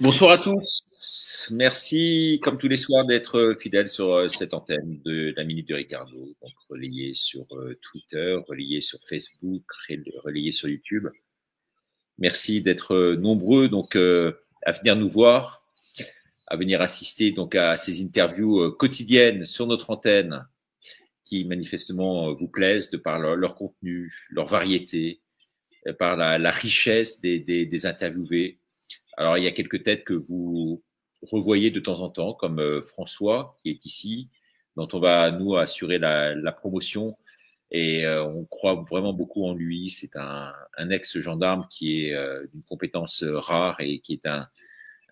Bonsoir à tous. Merci, comme tous les soirs, d'être fidèles sur cette antenne de la Minute de Ricardo, donc relayée sur Twitter, relayée sur Facebook, relayée sur YouTube. Merci d'être nombreux donc à venir nous voir, à venir assister donc à ces interviews quotidiennes sur notre antenne, qui manifestement vous plaisent de par leur contenu, leur variété, par la richesse des interviewés. Alors, il y a quelques têtes que vous revoyez de temps en temps, comme François, qui est ici, dont on va, nous, assurer la promotion. Et on croit vraiment beaucoup en lui. C'est un ex-gendarme qui est d'une compétence rare et qui est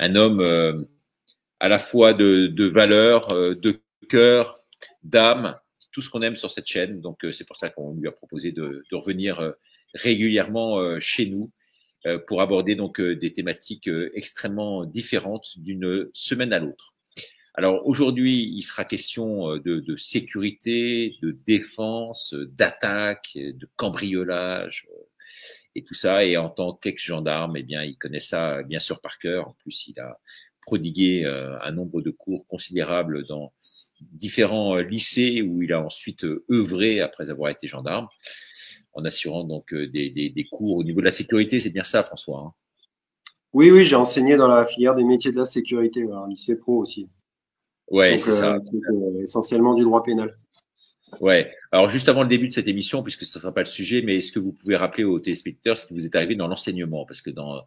un homme à la fois de valeur, de cœur, d'âme, tout ce qu'on aime sur cette chaîne. Donc, c'est pour ça qu'on lui a proposé de revenir régulièrement chez nous pour aborder donc des thématiques extrêmement différentes d'une semaine à l'autre. Alors aujourd'hui, il sera question de sécurité, de défense, d'attaque, de cambriolage et tout ça. Et en tant qu'ex-gendarme, eh bien, il connaît ça bien sûr par cœur. En plus, il a prodigué un nombre de cours considérable dans différents lycées où il a ensuite œuvré après avoir été gendarme, en assurant donc des cours au niveau de la sécurité. C'est bien ça, François, hein? Oui, oui, j'ai enseigné dans la filière des métiers de la sécurité, un lycée pro aussi. Ouais, Donc, c'est ça. essentiellement du droit pénal. Ouais. Alors, juste avant le début de cette émission, puisque ça ne sera pas le sujet, mais est-ce que vous pouvez rappeler aux téléspectateurs ce qui vous est arrivé dans l'enseignement? Parce que dans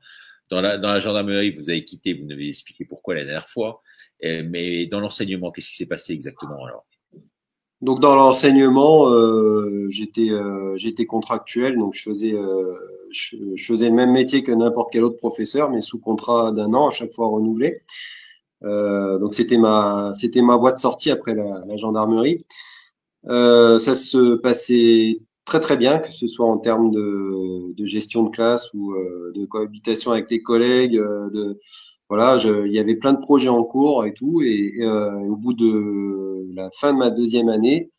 la gendarmerie, vous avez quitté, vous nous avez expliqué pourquoi la dernière fois, mais dans l'enseignement, qu'est-ce qui s'est passé exactement alors? Donc, dans l'enseignement, j'étais contractuel, donc je faisais le même métier que n'importe quel autre professeur, mais sous contrat d'un an à chaque fois renouvelé. Donc, c'était ma voie de sortie après la gendarmerie. Ça se passait très très bien, que ce soit en termes de gestion de classe ou de cohabitation avec les collègues. Voilà, il y avait plein de projets en cours et tout. Et au bout de la fin de ma deuxième année,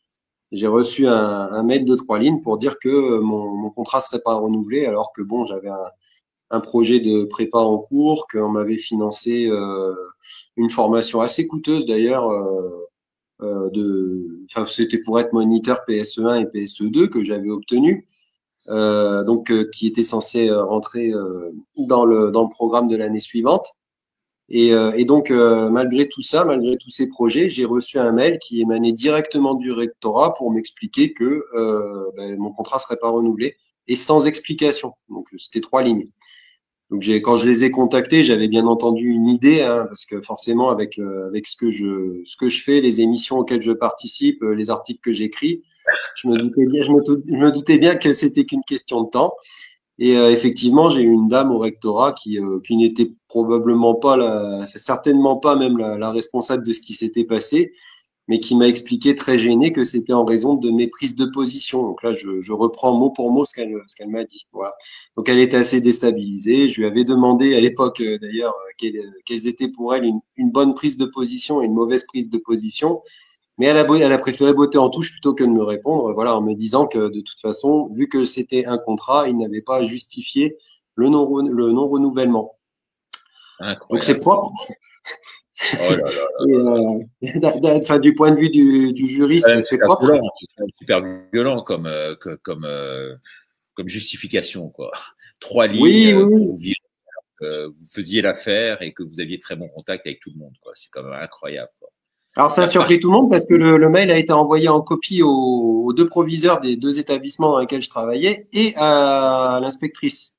j'ai reçu un mail de 3 lignes pour dire que mon contrat serait pas renouvelé, alors que bon, j'avais un projet de prépa en cours, qu'on m'avait financé une formation assez coûteuse d'ailleurs. Enfin, c'était pour être moniteur PSE1 et PSE2 que j'avais obtenu, donc qui était censé rentrer dans le programme de l'année suivante. Et donc, malgré tout ça, malgré tous ces projets, j'ai reçu un mail qui émanait directement du rectorat pour m'expliquer que mon contrat serait pas renouvelé et sans explication. Donc, c'était 3 lignes. Donc quand je les ai contactés, j'avais bien entendu une idée, hein, parce que forcément avec ce que je fais, les émissions auxquelles je participe, les articles que j'écris, je me doutais bien que c'était qu'une question de temps. Et effectivement, j'ai eu une dame au rectorat qui n'était probablement pas certainement pas même la responsable de ce qui s'était passé, mais qui m'a expliqué très gêné que c'était en raison de mes prises de position. Donc là, je reprends mot pour mot ce qu'elle m'a dit. Voilà. Donc elle était assez déstabilisée. Je lui avais demandé à l'époque, d'ailleurs, quelles étaient pour elle une bonne prise de position et une mauvaise prise de position. Mais elle a préféré botter en touche plutôt que de me répondre, voilà, en me disant que de toute façon, vu que c'était un contrat, il n'avait pas à justifier le non-renouvellement. Donc c'est Incroyable. propre. Oh là là. Enfin, du point de vue du C'est quand juriste, même c'est super propre. violent, c'est quand même super violent comme justification, quoi. Trois Oui, lignes oui, pour oui. vous virer, vous faisiez l'affaire et que vous aviez très bon contact avec tout le monde, quoi. C'est quand même incroyable, quoi. Alors ça a La surpris farce. tout le monde parce que le mail a été envoyé en copie aux deux proviseurs des deux établissements dans lesquels je travaillais et à l'inspectrice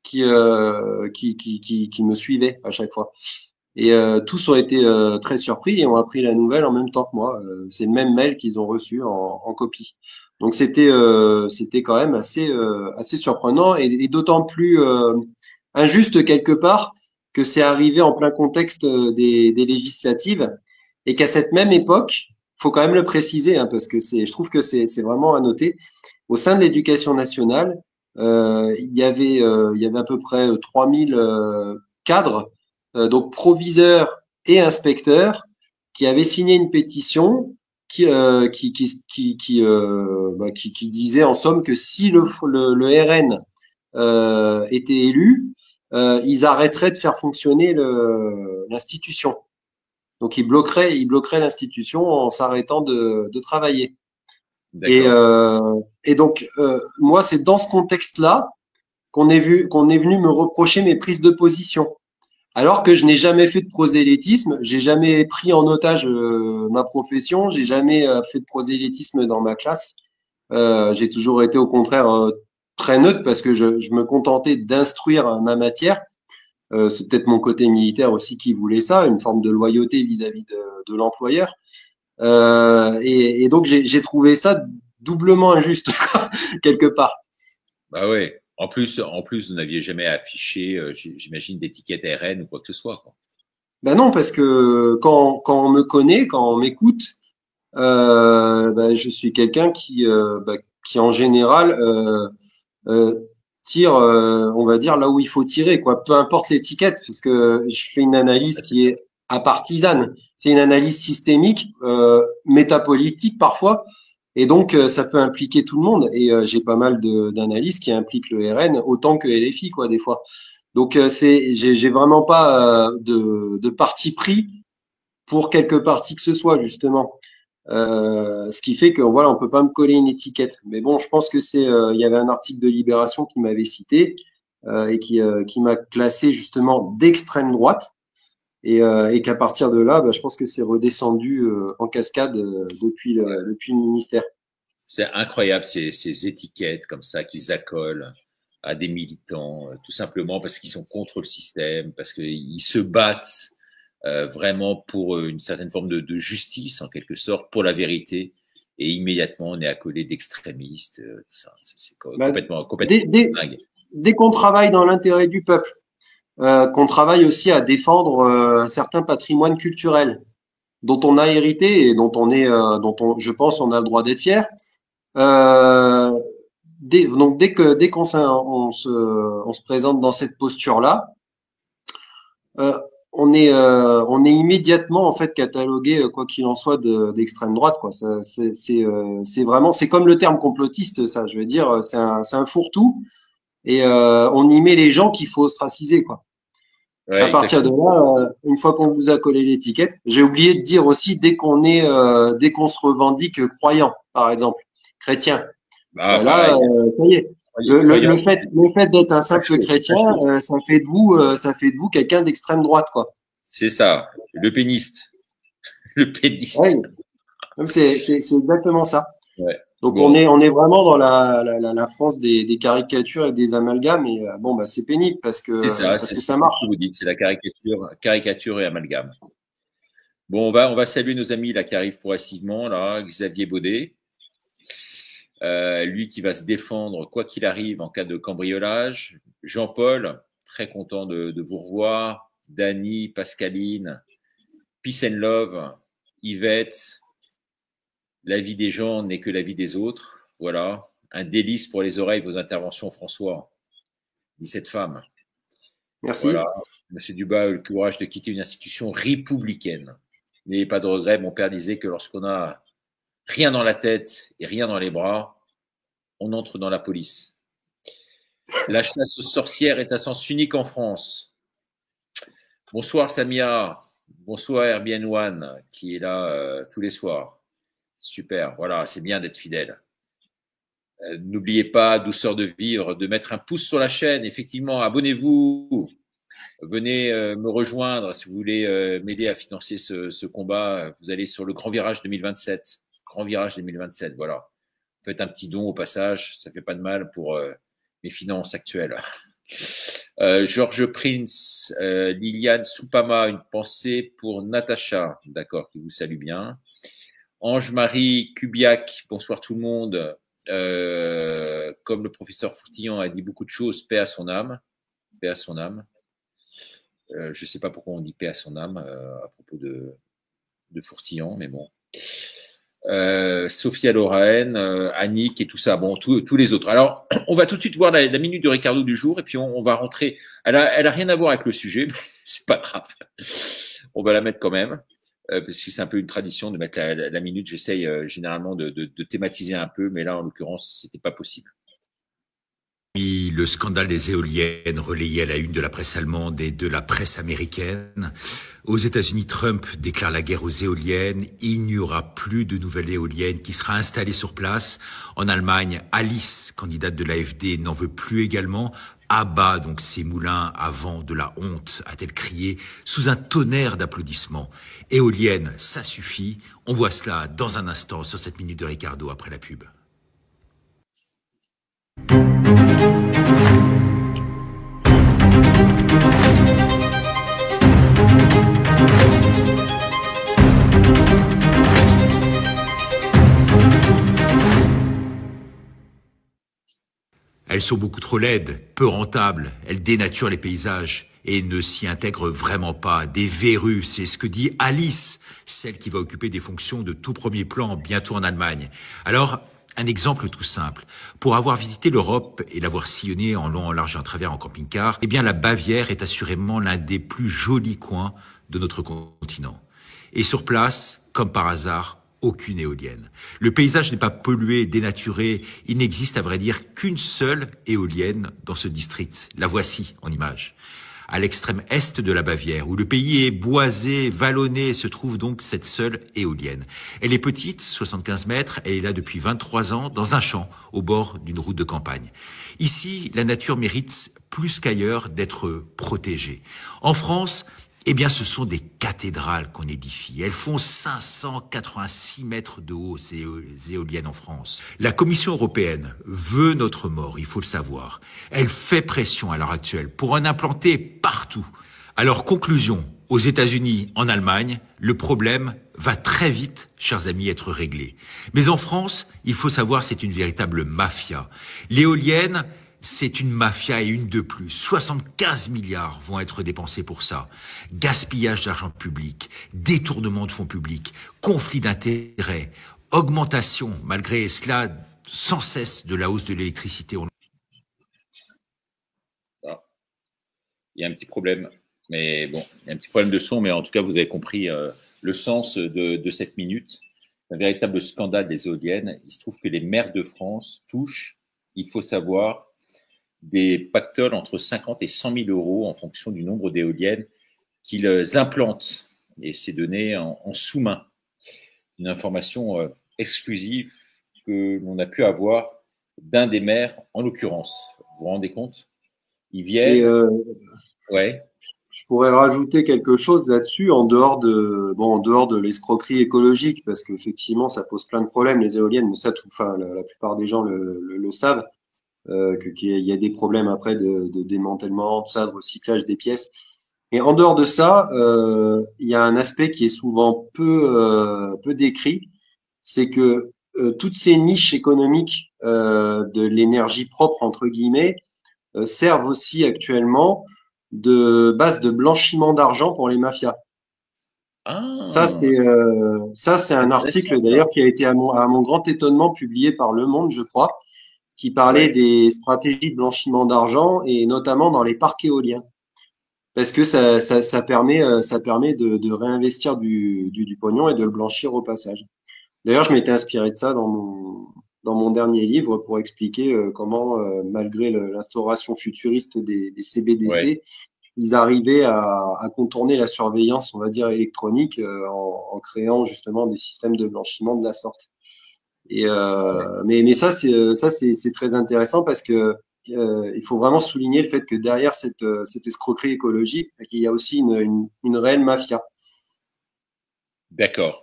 qui me suivait à chaque fois. Et tous ont été très surpris et ont appris la nouvelle en même temps que moi. C'est le même mail qu'ils ont reçu en copie. Donc c'était quand même assez surprenant et d'autant plus injuste quelque part que c'est arrivé en plein contexte des législatives et qu'à cette même époque, faut quand même le préciser, hein, parce que je trouve que c'est vraiment à noter. Au sein de l'éducation nationale, il y avait à peu près 3000 cadres, donc proviseurs et inspecteurs, qui avaient signé une pétition qui disait en somme que si le RN était élu, ils arrêteraient de faire fonctionner l'institution. Donc ils bloqueraient l'institution en s'arrêtant de travailler. Et, D'accord. euh, et donc moi c'est dans ce contexte-là qu'on est venu me reprocher mes prises de position. Alors que je n'ai jamais fait de prosélytisme, j'ai jamais pris en otage ma profession, j'ai jamais fait de prosélytisme dans ma classe. J'ai toujours été au contraire très neutre parce que je me contentais d'instruire ma matière. C'est peut-être mon côté militaire aussi qui voulait ça, une forme de loyauté vis-à-vis de l'employeur. Et donc j'ai trouvé ça doublement injuste quelque part. Bah ouais. En plus, vous n'aviez jamais affiché, j'imagine, d'étiquette RN ou quoi que ce soit, quoi. Ben non, parce que quand on me connaît, quand on m'écoute, ben, je suis quelqu'un qui en général euh, tire, on va dire, là où il faut tirer, quoi. Peu importe l'étiquette, parce que je fais une Ah, analyse c'est qui ça. est apartisane. C'est une analyse systémique, métapolitique parfois, et donc ça peut impliquer tout le monde. Et j'ai pas mal d'analyses qui impliquent le RN autant que LFI, quoi, des fois. Donc j'ai vraiment pas de parti pris pour quelque parti que ce soit, justement. Ce qui fait que voilà, on peut pas me coller une étiquette. Mais bon, je pense que il y avait un article de Libération qui m'avait cité et qui m'a classé justement d'extrême droite et qu'à partir de là, bah, je pense que c'est redescendu en cascade depuis le ministère. C'est incroyable ces étiquettes comme ça qu'ils accolent à des militants, tout simplement parce qu'ils sont contre le système, parce qu'ils se battent vraiment pour une certaine forme de justice, en quelque sorte, pour la vérité. Et immédiatement, on est accolé d'extrémistes, tout ça. C'est Bah, complètement dès, dès, dingue. dès qu'on travaille dans l'intérêt du peuple, qu'on travaille aussi à défendre un certain patrimoine culturel dont on a hérité et je pense, on a le droit d'être fier. Euh, donc dès qu'on se présente dans cette posture-là, euh, on est immédiatement en fait catalogué, quoi qu'il en soit, d'extrême droite, quoi. Ça, c'est vraiment, c'est comme le terme complotiste, ça. Je veux dire, c'est un fourre-tout et on y met les gens qu'il faut ostraciser, quoi. À Ouais, partir de exactement. là, une fois qu'on vous a collé l'étiquette, j'ai oublié de dire aussi dès qu'on se revendique croyant, par exemple, chrétien. Bah, Ben là, pareil. ça y est. Le Croyance, fait d'être un simple facho, chrétien, facho. ça fait de vous quelqu'un d'extrême droite, quoi. C'est ça. Le péniste. Le Ouais, péniste. c'est exactement ça. Ouais. Donc on Bon, est on est vraiment dans la France des caricatures et des amalgames et bon bah c'est pénible parce c'est que ça. parce que ça C'est ce marche. que vous dites. C'est la caricature et amalgame. Bon, on va saluer nos amis là qui arrivent progressivement là. Xavier Baudet, lui qui va se défendre quoi qu'il arrive en cas de cambriolage. Jean-Paul, très content de vous revoir. Dany, Pascaline, Peace and Love, Yvette. La vie des gens n'est que la vie des autres. Voilà. Un délice pour les oreilles vos interventions, François. 17 femmes. Voilà. Merci. Monsieur Dubas a eu le courage de quitter une institution républicaine. N'ayez pas de regrets. Mon père disait que lorsqu'on a rien dans la tête et rien dans les bras, on entre dans la police. La chasse aux sorcières est à sens unique en France. Bonsoir Samia. Bonsoir Airbnb One qui est là tous les soirs. Super. Voilà, c'est bien d'être fidèle. N'oubliez pas, douceur de vivre, de mettre un pouce sur la chaîne. Effectivement, abonnez-vous. Venez me rejoindre si vous voulez m'aider à financer ce combat. Vous allez sur le Grand Virage 2027. Grand Virage 2027, voilà. Faites un petit don au passage, ça fait pas de mal pour mes finances actuelles. Georges Prince, Liliane Soupama, une pensée pour Natacha, d'accord, qui vous salue bien. Ange-Marie Kubiak, bonsoir tout le monde. Comme le professeur Fourtillon a dit beaucoup de choses, paix à son âme. Paix à son âme. Je ne sais pas pourquoi on dit paix à son âme à propos de Fourtillon, mais bon. Sophia Loren, Annick et tout ça, bon, tous les autres. Alors, on va tout de suite voir la minute de Ricardo du jour et puis on va rentrer. Elle a rien à voir avec le sujet, mais c'est pas grave. On va la mettre quand même, parce que c'est un peu une tradition de mettre la minute. J'essaye généralement de thématiser un peu, mais là, en l'occurrence, c'était pas possible. Le scandale des éoliennes relayé à la une de la presse allemande et de la presse américaine. Aux États-Unis, Trump déclare la guerre aux éoliennes. Il n'y aura plus de nouvelles éoliennes qui sera installée sur place. En Allemagne, Alice, candidate de l'AfD, n'en veut plus également. À bas donc ces moulins à vent de la honte, a-t-elle crié sous un tonnerre d'applaudissements. Éoliennes, ça suffit. On voit cela dans un instant sur cette minute de Ricardo après la pub. Elles sont beaucoup trop laides, peu rentables, elles dénaturent les paysages et ne s'y intègrent vraiment pas. Des verrues, c'est ce que dit Alice, celle qui va occuper des fonctions de tout premier plan bientôt en Allemagne. Alors, un exemple tout simple. Pour avoir visité l'Europe et l'avoir sillonnée en long, en large et en travers en camping-car, eh bien la Bavière est assurément l'un des plus jolis coins de notre continent. Et sur place, comme par hasard, aucune éolienne. Le paysage n'est pas pollué, dénaturé. Il n'existe à vrai dire qu'une seule éolienne dans ce district. La voici en image. À l'extrême est de la Bavière, où le pays est boisé, vallonné, se trouve donc cette seule éolienne. Elle est petite, 75 mètres, elle est là depuis 23 ans, dans un champ, au bord d'une route de campagne. Ici, la nature mérite plus qu'ailleurs d'être protégée. En France, eh bien, ce sont des cathédrales qu'on édifie. Elles font 586 mètres de haut, ces éoliennes en France. La Commission européenne veut notre mort, il faut le savoir. Elle fait pression à l'heure actuelle pour en implanter partout. Alors, conclusion, aux États-Unis, en Allemagne, le problème va très vite, chers amis, être réglé. Mais en France, il faut savoir, c'est une véritable mafia. L'éolienne, c'est une mafia et une de plus. 75 milliards vont être dépensés pour ça. Gaspillage d'argent public, détournement de fonds publics, conflit d'intérêts, augmentation, malgré cela, sans cesse de la hausse de l'électricité. Ah, il y a un petit problème, mais bon, il y a un petit problème de son, mais en tout cas, vous avez compris le sens de cette minute. Un véritable scandale des éoliennes. Il se trouve que les maires de France touchent, il faut savoir, des pactoles entre 50 et 100 000 euros en fonction du nombre d'éoliennes qu'ils implantent. Et c'est donné en sous-main. Une information exclusive que l'on a pu avoir d'un des maires, en l'occurrence. Vous vous rendez compte? Ils viennent. Ouais. Je pourrais rajouter quelque chose là-dessus en dehors en dehors de l'escroquerie écologique, parce qu'effectivement, ça pose plein de problèmes, les éoliennes, mais ça, enfin, la plupart des gens le savent. Qu'il y a des problèmes après de démantèlement, tout ça, de recyclage des pièces. Et en dehors de ça, il y a un aspect qui est souvent peu décrit, c'est que toutes ces niches économiques de l'énergie propre entre guillemets servent aussi actuellement de base de blanchiment d'argent pour les mafias. Ah, Ça c'est un article d'ailleurs qui a été à mon grand étonnement publié par Le Monde, je crois, qui parlait des stratégies de blanchiment d'argent et notamment dans les parcs éoliens. Parce que ça permet de réinvestir du pognon et de le blanchir au passage. D'ailleurs, je m'étais inspiré de ça dans mon dernier livre pour expliquer comment, malgré l'instauration futuriste des CBDC, ils arrivaient à contourner la surveillance, on va dire, électronique en créant justement des systèmes de blanchiment de la sorte. Et mais ça c'est très intéressant parce que il faut vraiment souligner le fait que derrière cette escroquerie écologique, il y a aussi une réelle mafia. d'accord.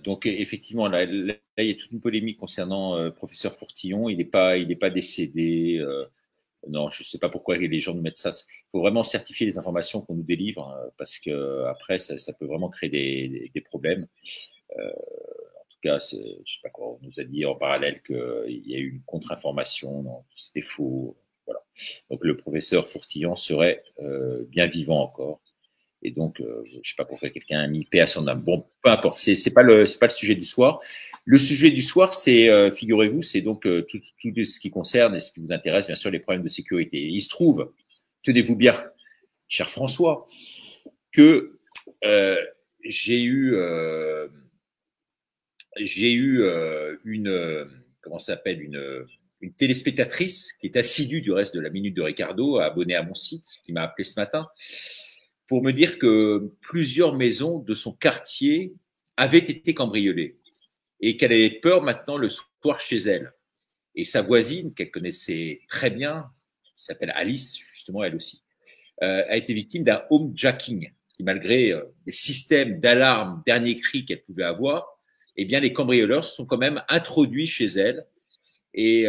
Donc effectivement, là, il y a toute une polémique concernant professeur Fourtillon. Il n'est pas décédé. Non, je ne sais pas pourquoi les gens nous mettent ça. Il faut vraiment certifier les informations qu'on nous délivre parce que après, ça peut vraiment créer des problèmes. En tout cas, je ne sais pas quoi, on nous a dit en parallèle qu'il y a eu une contre-information. Non, c'était faux. Voilà. Donc le professeur Fourtillon serait bien vivant encore. Et donc, je ne sais pas pourquoi quelqu'un a mis paix à son âme. Bon, peu importe, c'est pas le sujet du soir. Le sujet du soir, c'est, figurez-vous, c'est donc tout ce qui concerne et ce qui vous intéresse, bien sûr, les problèmes de sécurité. Et il se trouve, tenez-vous bien, cher François, que j'ai eu une comment ça s'appelle une téléspectatrice qui est assidue du reste de la Minute de Ricardo, abonnée à mon site, qui m'a appelé ce matin pour me dire que plusieurs maisons de son quartier avaient été cambriolées et qu'elle avait peur maintenant le soir chez elle. Et sa voisine, qu'elle connaissait très bien, qui s'appelle Alice, justement elle aussi, a été victime d'un homejacking qui, malgré les systèmes d'alarme dernier cri qu'elle pouvait avoir, eh bien les cambrioleurs se sont quand même introduits chez elle et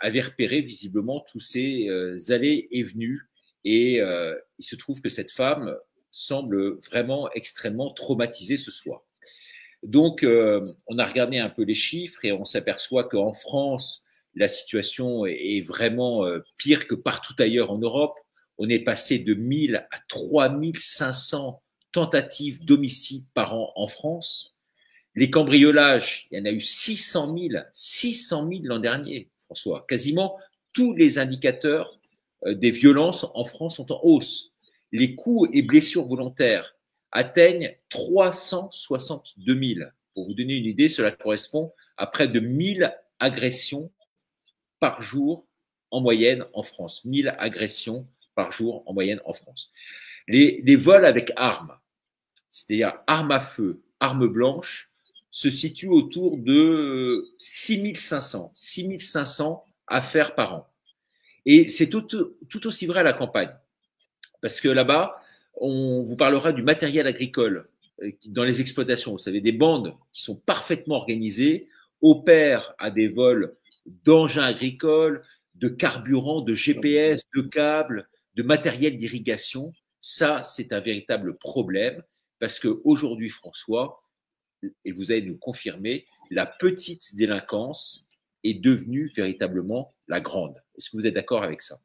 avaient repéré visiblement tous ces allées et venues. Et il se trouve que cette femme semble vraiment extrêmement traumatisée ce soir. Donc, on a regardé un peu les chiffres et on s'aperçoit qu'en France, la situation est vraiment pire que partout ailleurs en Europe. On est passé de 1000 à 3500 tentatives d'homicide par an en France. Les cambriolages, il y en a eu 600 000 l'an dernier, François. Quasiment tous les indicateurs des violences en France sont en hausse. Les coups et blessures volontaires atteignent 362 000. Pour vous donner une idée, cela correspond à près de 1000 agressions par jour en moyenne en France. 1000 agressions par jour en moyenne en France. Les vols avec armes, c'est-à-dire armes à feu, armes blanches, se situent autour de 6500 affaires par an. Et c'est tout aussi vrai à la campagne. Parce que là-bas, on vous parlera du matériel agricole dans les exploitations. Vous savez, des bandes qui sont parfaitement organisées, opèrent à des vols d'engins agricoles, de carburant, de GPS, de câbles, de matériel d'irrigation. Ça, c'est un véritable problème parce qu'aujourd'hui, François, et vous allez nous confirmer, la petite délinquance est devenue véritablement la grande. Est-ce que vous êtes d'accord avec ça?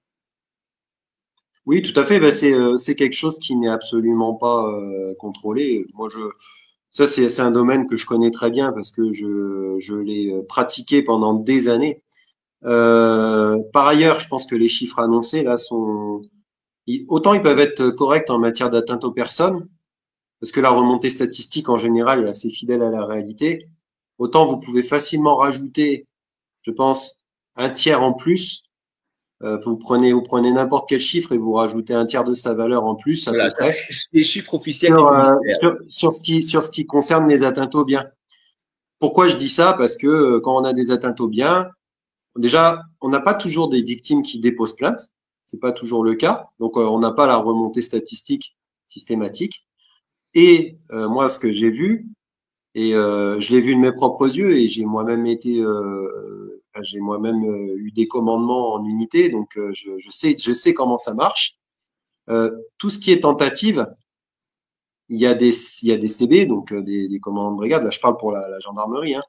Oui, tout à fait. Ben, c'est quelque chose qui n'est absolument pas contrôlé. Ça c'est un domaine que je connais très bien parce que je l'ai pratiqué pendant des années. Par ailleurs, je pense que les chiffres annoncés là autant ils peuvent être corrects en matière d'atteinte aux personnes, parce que la remontée statistique en général est assez fidèle à la réalité. Autant vous pouvez facilement rajouter, je pense, un tiers en plus. Vous prenez n'importe quel chiffre et vous rajoutez un tiers de sa valeur en plus à Voilà, peu ça près c'est les chiffres officiels du ministère. sur ce qui concerne les atteintes aux biens. Pourquoi je dis ça? Parce que quand on a des atteintes aux biens, déjà on n'a pas toujours des victimes qui déposent plainte, c'est pas toujours le cas, donc on n'a pas la remontée statistique systématique. Et moi ce que j'ai vu, et je l'ai vu de mes propres yeux, et j'ai moi-même eu des commandements en unité, donc je sais comment ça marche. Tout ce qui est tentative, il y a des CB, donc des commandants de brigade. Là, je parle pour la gendarmerie, hein,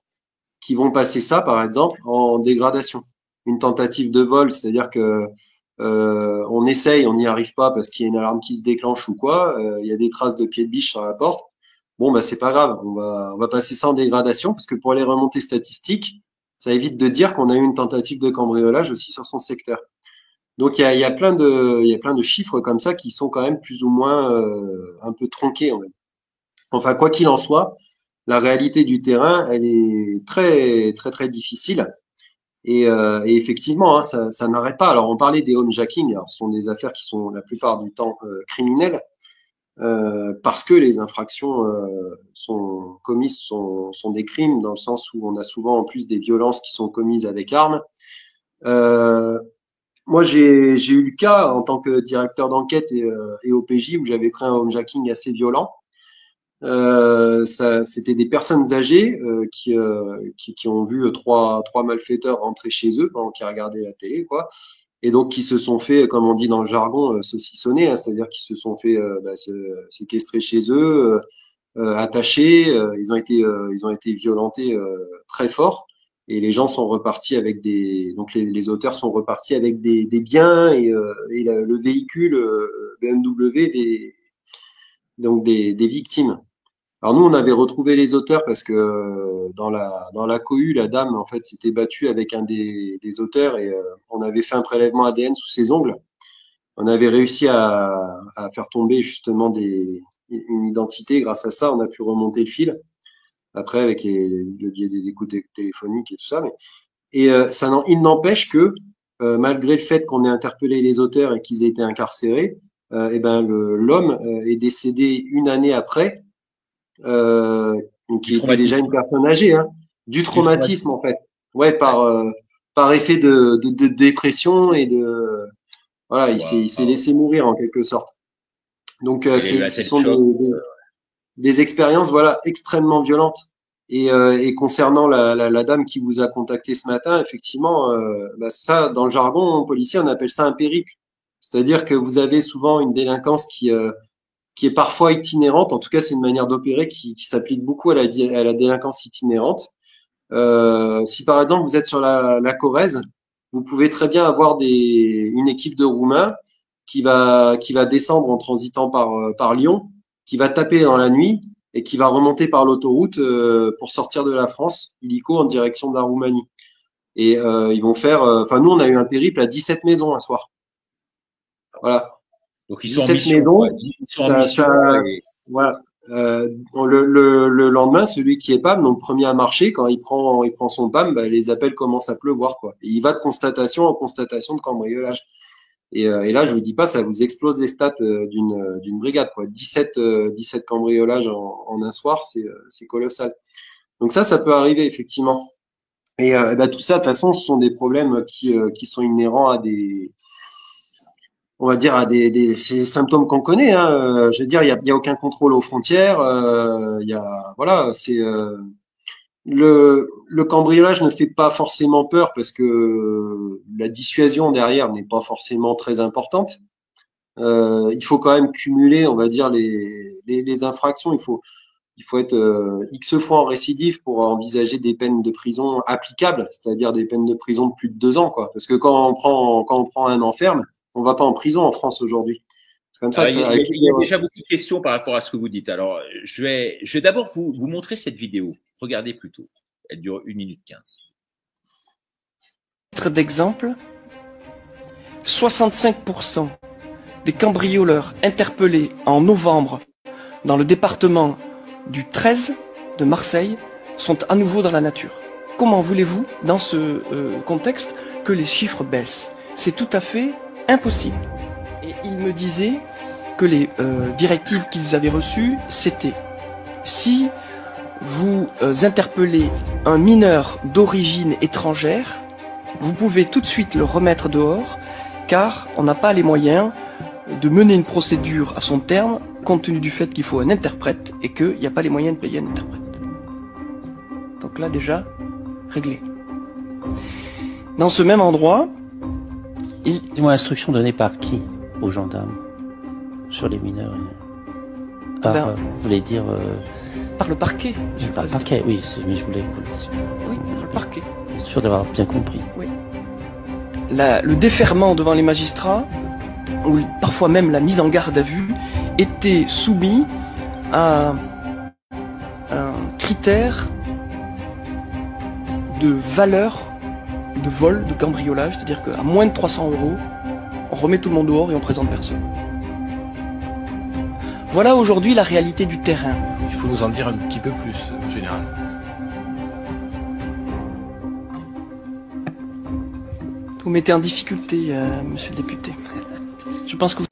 qui vont passer ça, par exemple, en dégradation. Une tentative de vol, c'est-à-dire que on essaye, on n'y arrive pas parce qu'il y a une alarme qui se déclenche ou quoi. Il y a des traces de pieds de biche sur la porte. Bon, bah c'est pas grave, on va passer ça en dégradation parce que pour les remontées statistiques, ça évite de dire qu'on a eu une tentative de cambriolage aussi sur son secteur. Donc il y a plein de chiffres comme ça qui sont quand même plus ou moins un peu tronqués. Enfin, quoi qu'il en soit, la réalité du terrain, elle est très difficile. Et effectivement, hein, ça n'arrête pas. Alors on parlait des homejacking, alors ce sont des affaires qui sont la plupart du temps criminelles. Parce que les infractions sont commises sont des crimes dans le sens où on a souvent en plus des violences qui sont commises avec armes. Euh, Moi, j'ai eu le cas en tant que directeur d'enquête et OPJ où j'avais pris un homejacking assez violent. C'était des personnes âgées qui ont vu trois malfaiteurs rentrer chez eux pendant qu'ils regardaient la télé, quoi. Et donc qui se sont fait, comme on dit dans le jargon, saucissonner, hein, c'est-à-dire qu'ils se sont fait séquestrer chez eux, attachés. Ils ont été violentés très fort. Et les gens sont repartis avec donc les auteurs sont repartis avec des biens et le véhicule BMW des victimes. Alors nous, on avait retrouvé les auteurs parce que dans la cohue, la dame en fait s'était battue avec un des auteurs et on avait fait un prélèvement ADN sous ses ongles. On avait réussi à faire tomber justement une identité. Grâce à ça, on a pu remonter le fil. Après, avec le biais des écoutes téléphoniques et tout ça, Et il n'empêche que malgré le fait qu'on ait interpellé les auteurs et qu'ils aient été incarcérés, et ben l'homme est décédé une année après, Du qui était déjà traumatisme. une personne âgée, hein, du Du traumatisme traumatisme. en fait. Ouais, Ah, par effet de dépression et de voilà, il s'est waouh. laissé mourir en quelque sorte. Donc Il a eu un ce tel sont choc. des expériences voilà extrêmement violentes. Et concernant la dame qui vous a contacté ce matin, effectivement, bah ça, dans le jargon policier, on appelle ça un périple. C'est-à-dire que vous avez souvent une délinquance qui est parfois itinérante. En tout cas, c'est une manière d'opérer qui s'applique beaucoup à la délinquance itinérante. Si par exemple vous êtes sur la Corrèze, vous pouvez très bien avoir une équipe de Roumains qui va descendre en transitant par Lyon, qui va taper dans la nuit et qui va remonter par l'autoroute pour sortir de la France, illico en direction de la Roumanie. Et ils vont faire. Enfin, nous, on a eu un périple à 17 maisons un soir. Voilà, Donc, ils sont en 17 mission, quoi. maisons. Ils sont en mission et Voilà. Le lendemain, celui qui est PAM, donc premier à marcher, quand il prend son PAM, bah, les appels commencent à pleuvoir, quoi. Et il va de constatation en constatation de cambriolage. Et là, je vous dis pas, ça vous explose les stats d'une brigade, quoi. 17 cambriolages en un soir, c'est colossal. Donc ça peut arriver effectivement. Et bah, tout ça, de toute façon, ce sont des problèmes qui sont inhérents à on va dire ces symptômes qu'on connaît. Hein. Je veux dire, il y a aucun contrôle aux frontières. Il y a, voilà, c'est le cambriolage ne fait pas forcément peur parce que la dissuasion derrière n'est pas forcément très importante. Il faut quand même cumuler, on va dire, les infractions. Il faut être X fois en récidive pour envisager des peines de prison applicables, c'est-à-dire des peines de prison de plus de 2 ans, quoi. Parce que quand on prend un enferme, on va pas en prison en France aujourd'hui. C'est comme ça alors, que ça, avec il y a déjà beaucoup de questions par rapport à ce que vous dites. Alors, je vais d'abord vous montrer cette vidéo. Regardez plutôt. Elle dure 1 minute 15. D'exemple, 65% des cambrioleurs interpellés en novembre dans le département du 13 de Marseille sont à nouveau dans la nature. Comment voulez-vous, dans ce contexte, que les chiffres baissent? C'est tout à fait impossible. Et ils me disaient que les directives qu'ils avaient reçues, c'était si vous interpellez un mineur d'origine étrangère, vous pouvez tout de suite le remettre dehors, car on n'a pas les moyens de mener une procédure à son terme, compte tenu du fait qu'il faut un interprète et qu'il n'y a pas les moyens de payer un interprète. Donc là déjà, réglé. Dans ce même endroit, Dis-moi, instruction donnée par qui aux gendarmes sur les mineurs par, vous voulez dire par le parquet. Par le parquet, oui, mais je voulais... Oui, par le parquet. Bien sûr d'avoir bien compris. Oui. Le déferment devant les magistrats, ou parfois même la mise en garde à vue, était soumis à un critère de valeur de vol, de cambriolage, c'est-à-dire qu'à moins de 300 €, on remet tout le monde dehors et on présente personne. Voilà aujourd'hui la réalité du terrain. Il faut nous en dire un petit peu plus, en général. Vous mettez en difficulté, monsieur le député. Je pense que vous...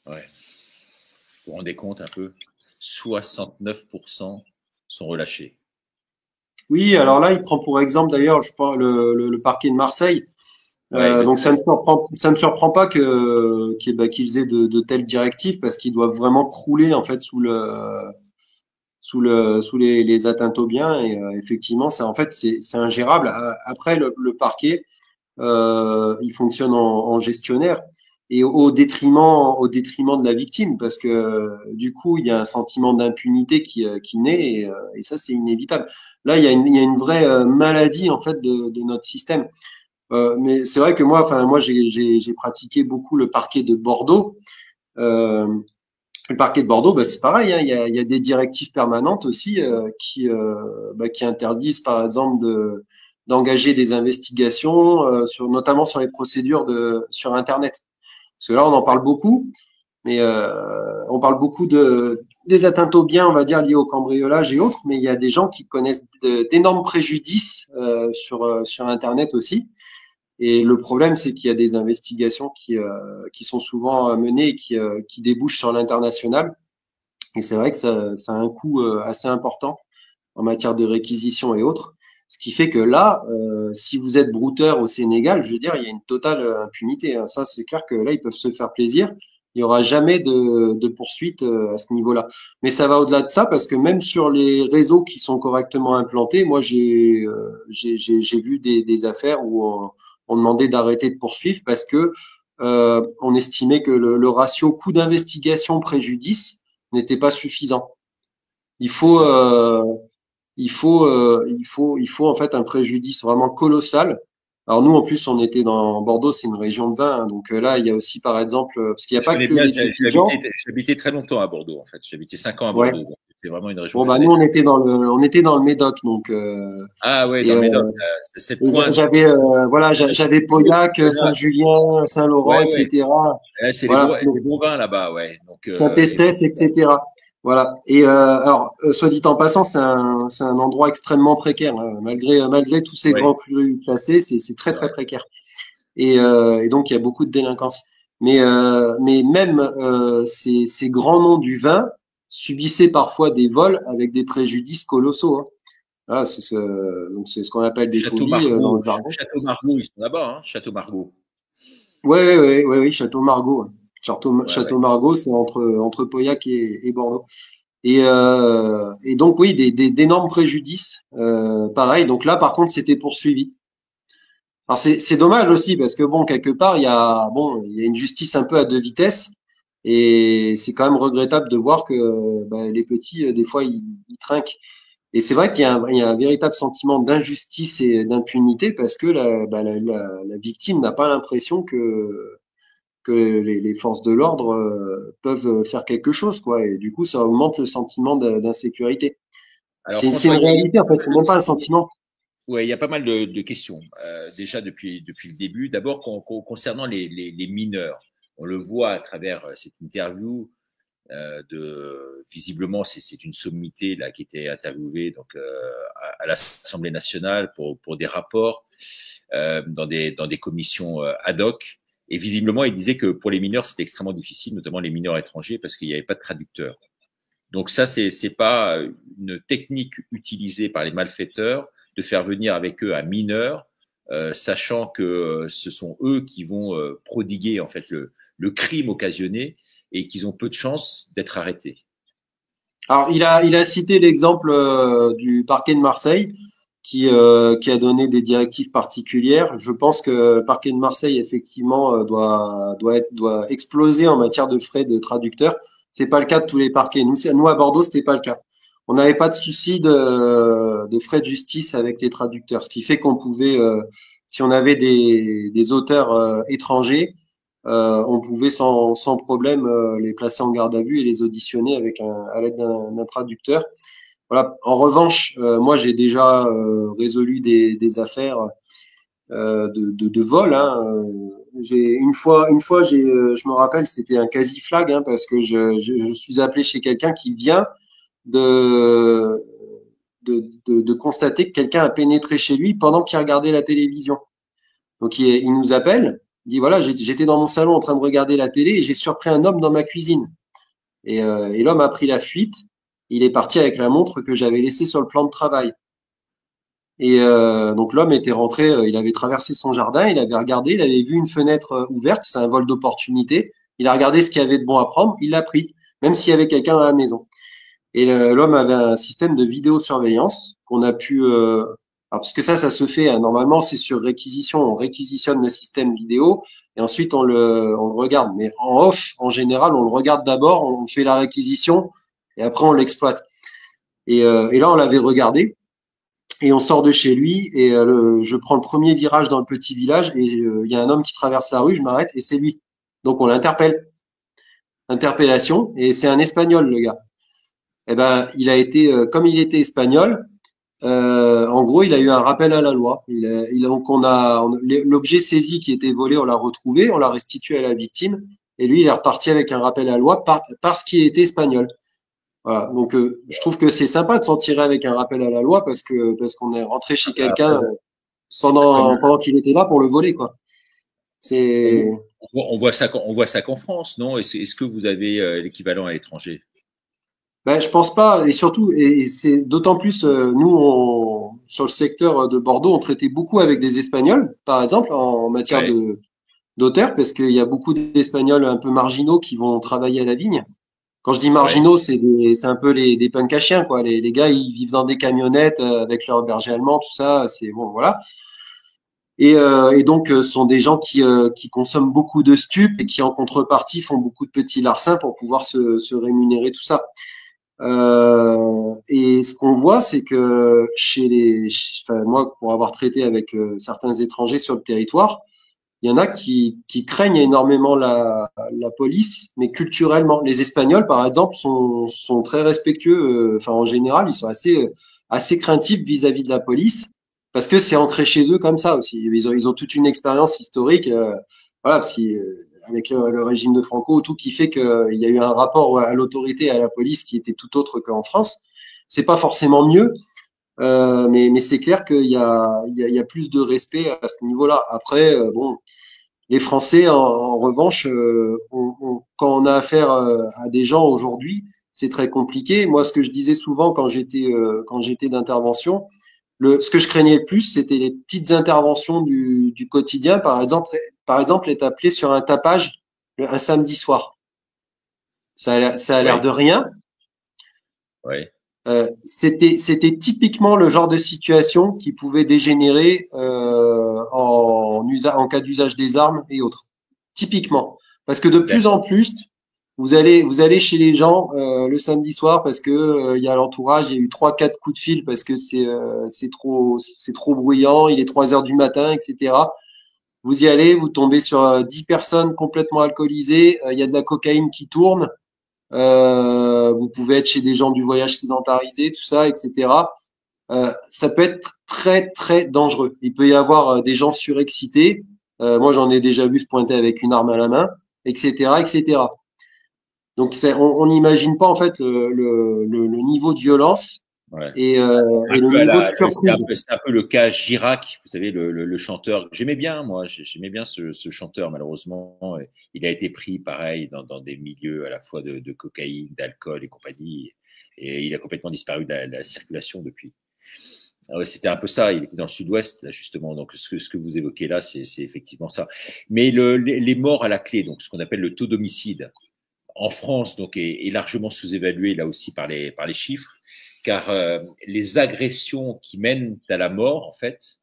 Ouais. Vous vous rendez compte un peu? 69% sont relâchés. Oui, alors là, il prend pour exemple d'ailleurs, je pense le parquet de Marseille. Ouais, Donc ça ne surprend pas qu'ils aient de telles directives parce qu'ils doivent vraiment crouler en fait sous les atteintes aux biens et effectivement c'est ingérable. Après le parquet il fonctionne en gestionnaire et au détriment de la victime parce que du coup il y a un sentiment d'impunité qui naît et ça c'est inévitable. Là il y a une vraie maladie en fait de notre système. Mais c'est vrai que moi j'ai pratiqué beaucoup le parquet de Bordeaux. Le parquet de Bordeaux, bah, c'est pareil, hein, il y a des directives permanentes aussi qui interdisent, par exemple, d'engager des investigations notamment sur les procédures sur Internet. Parce que là, on en parle beaucoup. Mais on parle beaucoup des atteintes aux biens, on va dire, liées au cambriolage et autres, mais il y a des gens qui connaissent d'énormes préjudices sur Internet aussi. Et le problème, c'est qu'il y a des investigations qui sont souvent menées et qui débouchent sur l'international. Et c'est vrai que ça a un coût assez important en matière de réquisition et autres. Ce qui fait que là, si vous êtes brouteur au Sénégal, je veux dire, il y a une totale impunité, hein. Ça, c'est clair que là, ils peuvent se faire plaisir. Il n'y aura jamais de poursuite à ce niveau-là. Mais ça va au-delà de ça parce que même sur les réseaux qui sont correctement implantés, moi, j'ai vu des affaires où on demandait d'arrêter de poursuivre parce que on estimait que le ratio coût d'investigation préjudice n'était pas suffisant. Il faut en fait un préjudice vraiment colossal. Alors nous, en plus, on était dans Bordeaux, c'est une région de vin, hein, donc là, il y a aussi, par exemple, parce qu'il n'y a pas que les étudiants. J'habitais très longtemps à Bordeaux, en fait. J'habitais 5 ans à Ouais. Bordeaux. Donc c'est vraiment une région. Bon, bah nous, on était dans le Médoc, donc. Ah ouais, et, dans le Médoc, cette pointe. J'avais Pauillac, Saint-Julien, Saint-Laurent, Ouais, ouais. etc. Ouais, c'est Voilà. les bons vins là-bas, ouais. Donc, Saint-Estèphe, etc. Voilà. Et alors, soit dit en passant, c'est un endroit extrêmement précaire, hein. Malgré tous ces ouais. grands crus classés, c'est très très précaire. Et donc il y a beaucoup de délinquance. Mais même ces grands noms du vin subissaient parfois des vols avec des préjudices colossaux, hein. Ah, donc c'est ce qu'on appelle des Château folies dans Margaux, le jargon. Château Margaux, ils sont là-bas, hein, Château Margaux. Oui, Château Margaux. Château Ouais. Margaux, c'est entre Pauillac et Bordeaux. Et donc oui, d'énormes préjudices. Pareil. Donc là, par contre, c'était poursuivi. Alors c'est dommage aussi parce que bon, quelque part, il y a une justice un peu à deux vitesses. Et c'est quand même regrettable de voir que les petits, des fois, ils trinquent. Et c'est vrai qu'il y a un véritable sentiment d'injustice et d'impunité parce que la victime n'a pas l'impression que les forces de l'ordre peuvent faire quelque chose, quoi. Et du coup, ça augmente le sentiment d'insécurité. Alors, C'est une François, réalité, en fait. C'est même pas un sentiment. ouais, il y a pas mal de questions. Déjà depuis le début. D'abord, concernant les mineurs, on le voit à travers cette interview. Visiblement, c'est une sommité là qui était interviewée donc à l'Assemblée nationale pour des rapports dans des commissions ad hoc. Et visiblement, il disait que pour les mineurs, c'était extrêmement difficile, notamment les mineurs étrangers, parce qu'il n'y avait pas de traducteur. Donc ça, c'est pas une technique utilisée par les malfaiteurs de faire venir avec eux un mineur, sachant que ce sont eux qui vont prodiguer en fait le crime occasionné et qu'ils ont peu de chances d'être arrêtés. Alors, il a cité l'exemple du parquet de Marseille qui a donné des directives particulières. Je pense que le parquet de Marseille effectivement doit exploser en matière de frais de traducteur. C'est pas le cas de tous les parquets. Nous à Bordeaux, c'était pas le cas. On n'avait pas de souci de frais de justice avec les traducteurs, ce qui fait qu'on pouvait, si on avait des auteurs étrangers, on pouvait sans problème les placer en garde à vue et les auditionner à l'aide d'un traducteur. Voilà. En revanche, moi j'ai déjà résolu des affaires de vol, hein. Une fois, je me rappelle, c'était un quasi flag, hein, parce que je suis appelé chez quelqu'un qui vient de constater que quelqu'un a pénétré chez lui pendant qu'il regardait la télévision. Donc il nous appelle, il dit voilà, j'étais dans mon salon en train de regarder la télé et j'ai surpris un homme dans ma cuisine. Et l'homme a pris la fuite. Il est parti avec la montre que j'avais laissée sur le plan de travail. Et donc l'homme était rentré, il avait traversé son jardin, il avait regardé, il avait vu une fenêtre ouverte, c'est un vol d'opportunité. Il a regardé ce qu'il y avait de bon à prendre, il l'a pris, même s'il y avait quelqu'un dans la maison. Et l'homme avait un système de vidéosurveillance qu'on a pu parce que ça se fait, hein, normalement c'est sur réquisition, on réquisitionne le système vidéo et ensuite on le regarde. Mais en off, en général, on le regarde d'abord, on fait la réquisition et après on l'exploite. Et là on l'avait regardé et on sort de chez lui et je prends le premier virage dans le petit village et il y a un homme qui traverse la rue, je m'arrête et c'est lui. Donc on l'interpelle. Interpellation et c'est un Espagnol le gars. Eh ben il a été comme il était espagnol. En gros, il a eu un rappel à la loi. Donc l'objet saisi qui était volé, on l'a retrouvé, on l'a restitué à la victime et lui, il est reparti avec un rappel à la loi parce qu'il était espagnol. Voilà. Donc, je trouve que c'est sympa de s'en tirer avec un rappel à la loi parce qu'on est rentré chez quelqu'un pendant qu'il était là pour le voler, quoi. C'est. On voit ça qu'en France, non? Est-ce que vous avez l'équivalent à l'étranger? Ben, je pense pas, et surtout, et c'est d'autant plus, nous, sur le secteur de Bordeaux, on traitait beaucoup avec des Espagnols, par exemple, en matière d'auteurs, parce qu'il y a beaucoup d'Espagnols un peu marginaux qui vont travailler à la vigne. Quand je dis marginaux, c'est un peu des punks à chiens, quoi. Les gars, ils vivent dans des camionnettes avec leur berger allemand, tout ça. C'est bon, voilà. Et donc, ce sont des gens qui consomment beaucoup de stupes et qui, en contrepartie, font beaucoup de petits larcins pour pouvoir se rémunérer, tout ça. Et ce qu'on voit, c'est que enfin, moi, pour avoir traité avec certains étrangers sur le territoire, il y en a qui craignent énormément la police, mais culturellement. Les Espagnols, par exemple, sont très respectueux. Enfin, en général, ils sont assez craintifs vis-à-vis de la police, parce que c'est ancré chez eux comme ça aussi. Ils ont toute une expérience historique, voilà, parce avec le régime de Franco, tout qui fait qu'il y a eu un rapport à l'autorité et à la police qui était tout autre qu'en France. C'est pas forcément mieux. Mais c'est clair qu'il y a plus de respect à ce niveau-là. Après, bon, les Français, en revanche, quand on a affaire à des gens aujourd'hui, c'est très compliqué. Moi, ce que je disais souvent quand j'étais d'intervention, ce que je craignais le plus, c'était les petites interventions du quotidien. Par exemple, être appelé sur un tapage un samedi soir. Ça a l'air de rien. Ouais. C'était typiquement le genre de situation qui pouvait dégénérer en cas d'usage des armes et autres. Typiquement, parce que de plus en plus, vous allez chez les gens le samedi soir parce que il y a l'entourage, il y a eu 3-4 coups de fil parce que c'est trop bruyant, il est 3 heures du matin, etc. Vous y allez, vous tombez sur 10 personnes complètement alcoolisées, il y a de la cocaïne qui tourne. Vous pouvez être chez des gens du voyage sédentarisé, tout ça, etc. Ça peut être très très dangereux. Il peut y avoir des gens surexcités. Moi, j'en ai déjà vu se pointer avec une arme à la main, etc., etc. Donc, on n'imagine pas en fait le niveau de violence et le niveau de surprise. C'est un peu le cas Girac, vous savez, le chanteur. J'aimais bien, moi, j'aimais bien ce chanteur. Malheureusement, il a été pris, pareil, dans des milieux à la fois de cocaïne, d'alcool et compagnie, et il a complètement disparu de la circulation depuis. C'était un peu ça. Il était dans le sud-ouest, là, justement. Donc, ce que vous évoquez là, c'est effectivement ça. Mais les morts à la clé, donc ce qu'on appelle le taux d'homicide en France, donc est largement sous-évalué là aussi par les chiffres. Car les agressions qui mènent à la mort, en fait,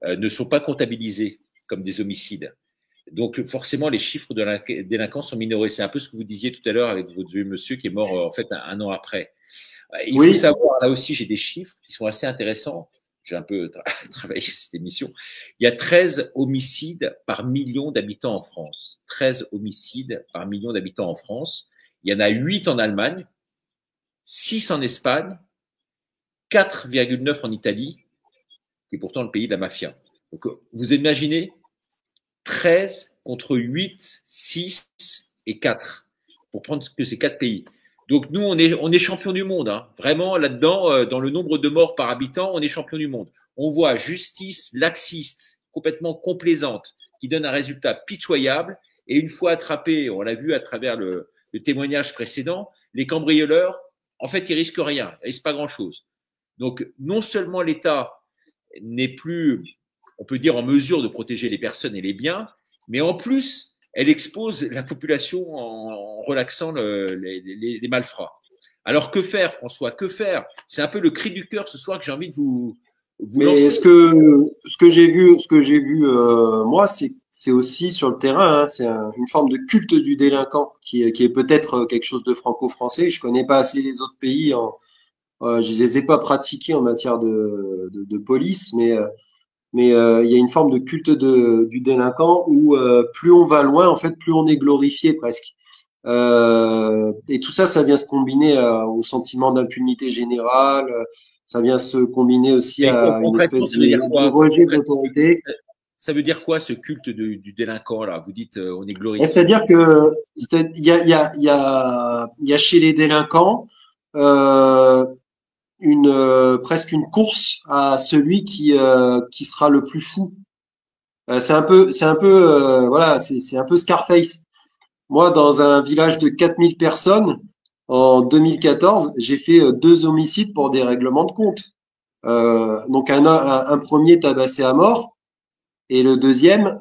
ne sont pas comptabilisées comme des homicides. Donc, forcément, les chiffres de la délinquance sont minorés. C'est un peu ce que vous disiez tout à l'heure avec votre vieux monsieur qui est mort, en fait, un an après. Il faut savoir, là aussi, j'ai des chiffres qui sont assez intéressants. J'ai un peu travaillé cette émission. Il y a 13 homicides par million d'habitants en France. 13 homicides par million d'habitants en France. Il y en a 8 en Allemagne, 6 en Espagne, 4,9 en Italie, qui est pourtant le pays de la mafia. Donc, vous imaginez 13 contre 8, 6 et 4, pour prendre que ces 4 pays. Donc, nous, on est champion du monde. Hein. Vraiment, là-dedans, dans le nombre de morts par habitant, on est champion du monde. On voit justice laxiste, complètement complaisante, qui donne un résultat pitoyable. Et une fois attrapés, on l'a vu à travers le témoignage précédent, les cambrioleurs, en fait, ils risquent rien, ils risquent pas grand-chose. Donc, non seulement l'État n'est plus, on peut dire, en mesure de protéger les personnes et les biens, mais en plus, elle expose la population en relaxant les malfrats. Alors, que faire, François? Que faire? C'est un peu le cri du cœur ce soir que j'ai envie de vous lancer. Mais ce que j'ai vu, moi, c'est aussi sur le terrain, hein, c'est une forme de culte du délinquant qui est peut-être quelque chose de franco-français. Je connais pas assez les autres pays je les ai pas pratiqués en matière de police, mais il y a une forme de culte du délinquant où plus on va loin, en fait, plus on est glorifié presque. Et tout ça, ça vient se combiner au sentiment d'impunité générale. Ça vient se combiner aussi à une espèce de rejet de l'autorité. Ça veut dire quoi ce culte du délinquant là? Vous dites on est glorifié. C'est-à-dire que il y a chez les délinquants presque une course à celui qui sera le plus fou. C'est un peu voilà, c'est un peu Scarface. Moi, dans un village de 4000 personnes, en 2014, j'ai fait 2 homicides pour des règlements de compte. Donc un premier tabassé à mort et le deuxième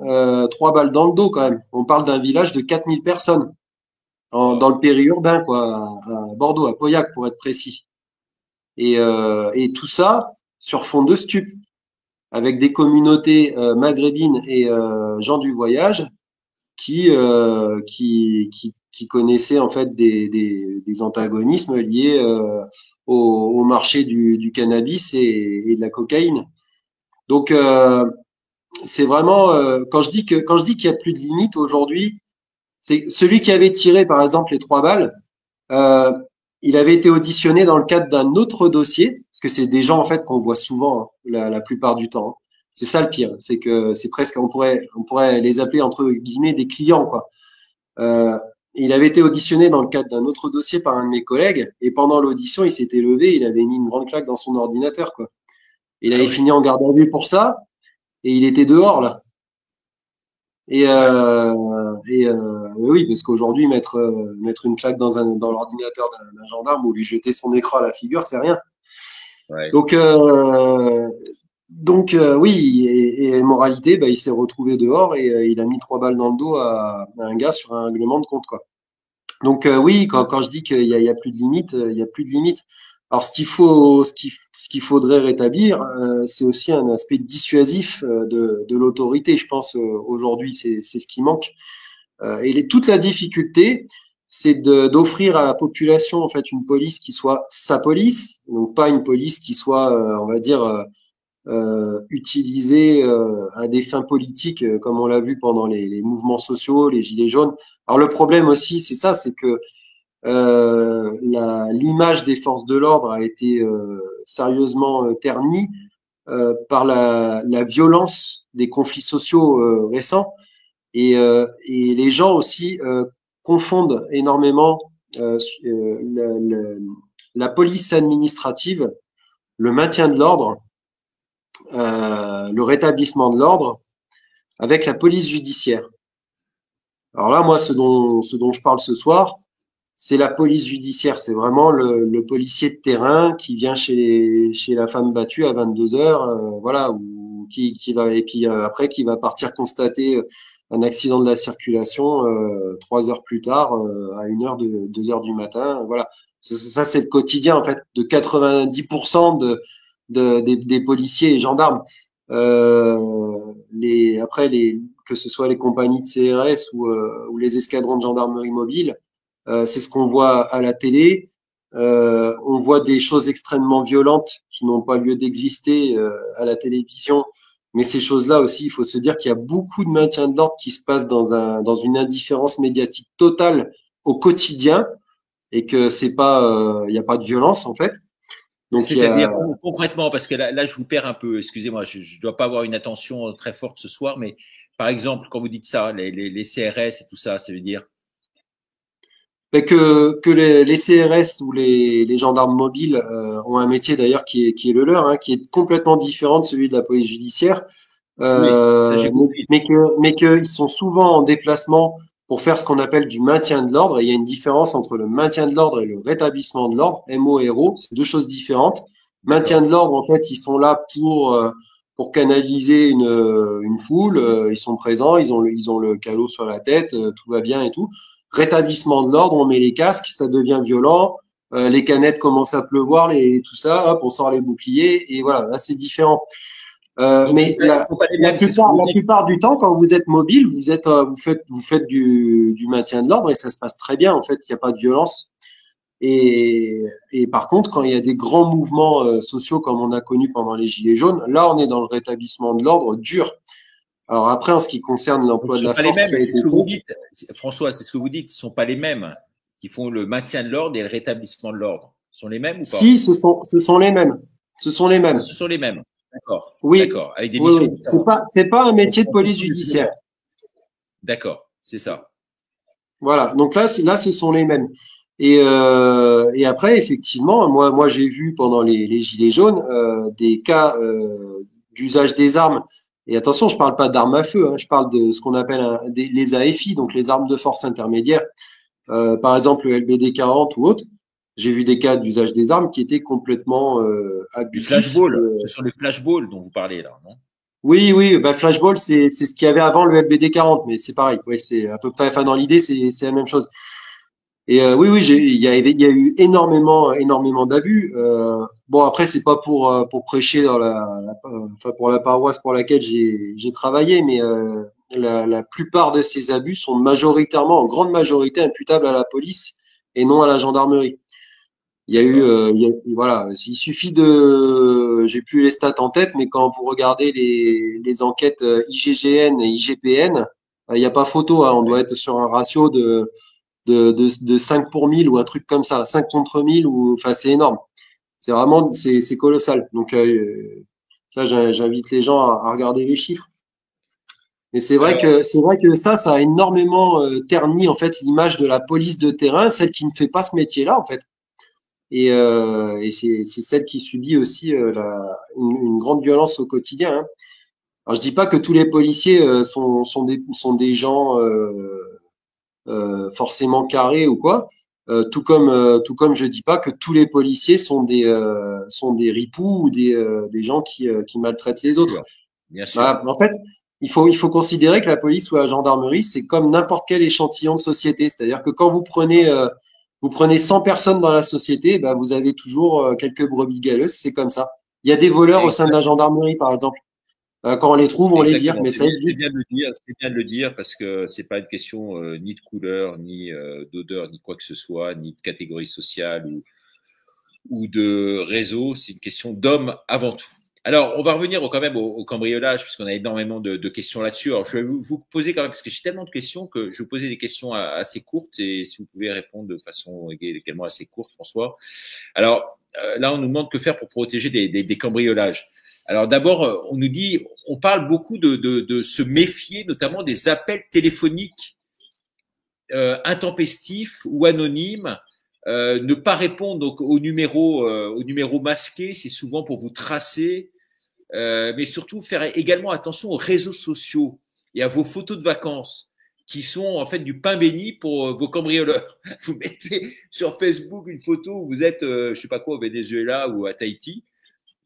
3 balles dans le dos quand même. On parle d'un village de 4000 personnes dans le périurbain quoi, à Bordeaux, à Pauillac pour être précis. Et tout ça sur fond de stup, avec des communautés maghrébines et gens du voyage qui connaissaient en fait des antagonismes liés au marché du cannabis et de la cocaïne. Donc c'est vraiment quand je dis qu'il y a plus de limite aujourd'hui, c'est celui qui avait tiré par exemple les 3 balles, il avait été auditionné dans le cadre d'un autre dossier, parce que c'est des gens en fait qu'on voit souvent la plupart du temps. C'est ça le pire, c'est que c'est presque on pourrait les appeler entre guillemets des clients quoi. Il avait été auditionné dans le cadre d'un autre dossier par un de mes collègues et pendant l'audition il s'était levé, il avait mis une grande claque dans son ordinateur quoi. Il avait fini en garde à vue pour ça et il était dehors là. Et oui, parce qu'aujourd'hui mettre une claque dans l'ordinateur d'un gendarme ou lui jeter son écran à la figure, c'est rien. Ouais. Donc oui, et moralité, bah, il s'est retrouvé dehors et il a mis 3 balles dans le dos à un gars sur un règlement de compte quoi. Donc oui, quand je dis qu'il y a plus de limite, il y a plus de limite. Alors ce qu'il faudrait rétablir, c'est aussi un aspect dissuasif de l'autorité. Je pense aujourd'hui, c'est ce qui manque. Et toute la difficulté, c'est d'offrir à la population en fait une police qui soit sa police, donc pas une police qui soit, on va dire, utilisée à des fins politiques, comme on l'a vu pendant les mouvements sociaux, les gilets jaunes. Alors le problème aussi, c'est ça, c'est que l'image des forces de l'ordre a été sérieusement ternie par la violence des conflits sociaux récents et les gens aussi confondent énormément la police administrative, le maintien de l'ordre, le rétablissement de l'ordre avec la police judiciaire. Alors là, moi, ce dont je parle ce soir, c'est la police judiciaire. C'est vraiment le policier de terrain qui vient chez la femme battue à 22h, voilà, ou qui va et puis après qui va partir constater un accident de la circulation 3 heures plus tard à 1h, 2h du matin. Voilà, ça c'est le quotidien en fait de 90% des policiers et gendarmes. Que ce soit les compagnies de CRS ou les escadrons de gendarmerie mobile. C'est ce qu'on voit à la télé. On voit des choses extrêmement violentes qui n'ont pas lieu d'exister à la télévision. Mais ces choses-là aussi, il faut se dire qu'il y a beaucoup de maintien de l'ordre qui se passe dans une indifférence médiatique totale au quotidien et que c'est pas, il n'y a pas de violence en fait. Donc c'est-à-dire concrètement, parce que là je vous perds un peu. Excusez-moi, je dois pas avoir une attention très forte ce soir, mais par exemple quand vous dites ça, les CRS et tout ça, ça veut dire que les CRS ou les gendarmes mobiles ont un métier d'ailleurs qui est le leur, hein, qui est complètement différent de celui de la police judiciaire, mais que ils sont souvent en déplacement pour faire ce qu'on appelle du maintien de l'ordre. Et il y a une différence entre le maintien de l'ordre et le rétablissement de l'ordre, MO-RO, c'est 2 choses différentes. Maintien de l'ordre, en fait, ils sont là pour canaliser une foule, ils sont présents, ils ont le calot sur la tête, tout va bien et tout. Rétablissement de l'ordre, on met les casques, ça devient violent, les canettes commencent à pleuvoir, tout ça, hop, on sort les boucliers et voilà, là c'est différent. Mais la plupart du temps, quand vous êtes mobile, vous faites du maintien de l'ordre et ça se passe très bien. En fait, il n'y a pas de violence. Et par contre, quand il y a des grands mouvements sociaux comme on a connu pendant les Gilets jaunes, là, on est dans le rétablissement de l'ordre dur. Alors après, en ce qui concerne l'emploi de la force, c'est ce que vous dites, François, c'est ce que vous dites. Ce ne sont pas les mêmes qui font le maintien de l'ordre et le rétablissement de l'ordre. Ce sont les mêmes ou pas? Si, ce sont les mêmes. Ce sont les mêmes. Ce sont les mêmes. D'accord. Oui, D'accord. Avec des oui, missions oui. C'est pas un métier de police judiciaire. D'accord, c'est ça. Voilà. Donc là, ce sont les mêmes. Et après, effectivement, moi, j'ai vu pendant les Gilets jaunes des cas d'usage des armes. Et attention, je parle pas d'armes à feu, hein, je parle de ce qu'on appelle les AFI, donc les armes de force intermédiaire. Par exemple, le LBD 40 ou autre. J'ai vu des cas d'usage des armes qui étaient complètement Les abusifs. flashballs, ce sont les flashballs dont vous parlez là, non? Oui, oui, bah flashball, c'est ce qu'il y avait avant le LBD 40, mais c'est pareil. Oui, c'est à peu près. Enfin, dans l'idée, c'est la même chose. Et oui, oui, il y a eu énormément d'abus. Bon, après, c'est pas pour prêcher dans enfin pour la paroisse pour laquelle j'ai travaillé, mais la plupart de ces abus sont majoritairement, en grande majorité, imputables à la police et non à la gendarmerie. Il y a eu, voilà, il suffit j'ai plus les stats en tête, mais quand vous regardez les enquêtes IGGN et IGPN, il n'y a pas photo, hein, on doit être sur un ratio de 5 pour 1000 ou un truc comme ça, 5 contre 1000 ou, enfin, c'est énorme. C'est vraiment, c'est colossal. Donc, ça, j'invite les gens à regarder les chiffres. Mais c'est vrai que ça a énormément terni en fait l'image de la police de terrain, celle qui ne fait pas ce métier-là en fait. Et c'est celle qui subit aussi une grande violence au quotidien. Hein. Alors je dis pas que tous les policiers sont des gens forcément carrés ou quoi. Tout comme je dis pas que tous les policiers sont des ripoux ou des gens qui maltraitent les autres. Bien sûr. Voilà. En fait, il faut considérer que la police ou la gendarmerie, c'est comme n'importe quel échantillon de société. C'est-à-dire que quand vous prenez 100 personnes dans la société, ben vous avez toujours quelques brebis galeuses, c'est comme ça. Il y a des voleurs au sein de la gendarmerie, par exemple. Quand on les trouve, on les vire, mais ça existe. C'est bien de le dire parce que c'est pas une question ni de couleur, ni d'odeur, ni quoi que ce soit, ni de catégorie sociale ou de réseau. C'est une question d'homme avant tout. Alors, on va revenir quand même au cambriolage, puisqu'on a énormément de questions là-dessus. Alors, je vais vous poser quand même, parce que j'ai tellement de questions que je vais vous poser des questions assez courtes, et si vous pouvez répondre de façon également assez courte, François. Alors, là, on nous demande que faire pour protéger des cambriolages. Alors, d'abord, on nous dit, on parle beaucoup de se méfier, notamment des appels téléphoniques intempestifs ou anonymes. Ne pas répondre donc au numéro masqué, c'est souvent pour vous tracer, mais surtout faire également attention aux réseaux sociaux et à vos photos de vacances qui sont en fait du pain béni pour vos cambrioleurs. Vous mettez sur Facebook une photo où vous êtes, je sais pas quoi, au Venezuela ou à Tahiti.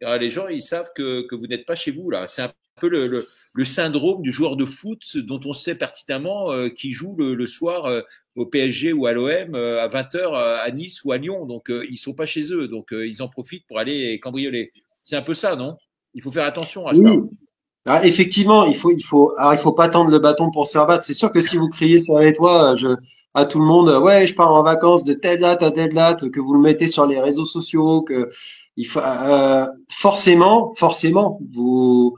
Alors, les gens, ils savent que vous n'êtes pas chez vous là. C'est un peu le syndrome du joueur de foot dont on sait pertinemment qu'il joue le soir au PSG ou à l'OM à 20h à Nice ou à Lyon. Donc, ils sont pas chez eux. Donc, ils en profitent pour aller cambrioler. C'est un peu ça, non? Il faut faire attention à ça. Ah, effectivement, il faut pas tendre le bâton pour se faire battre. C'est sûr que si vous criez sur les toits, à tout le monde, ouais, je pars en vacances de telle date à telle date, que vous le mettez sur les réseaux sociaux, que il faut, forcément, vous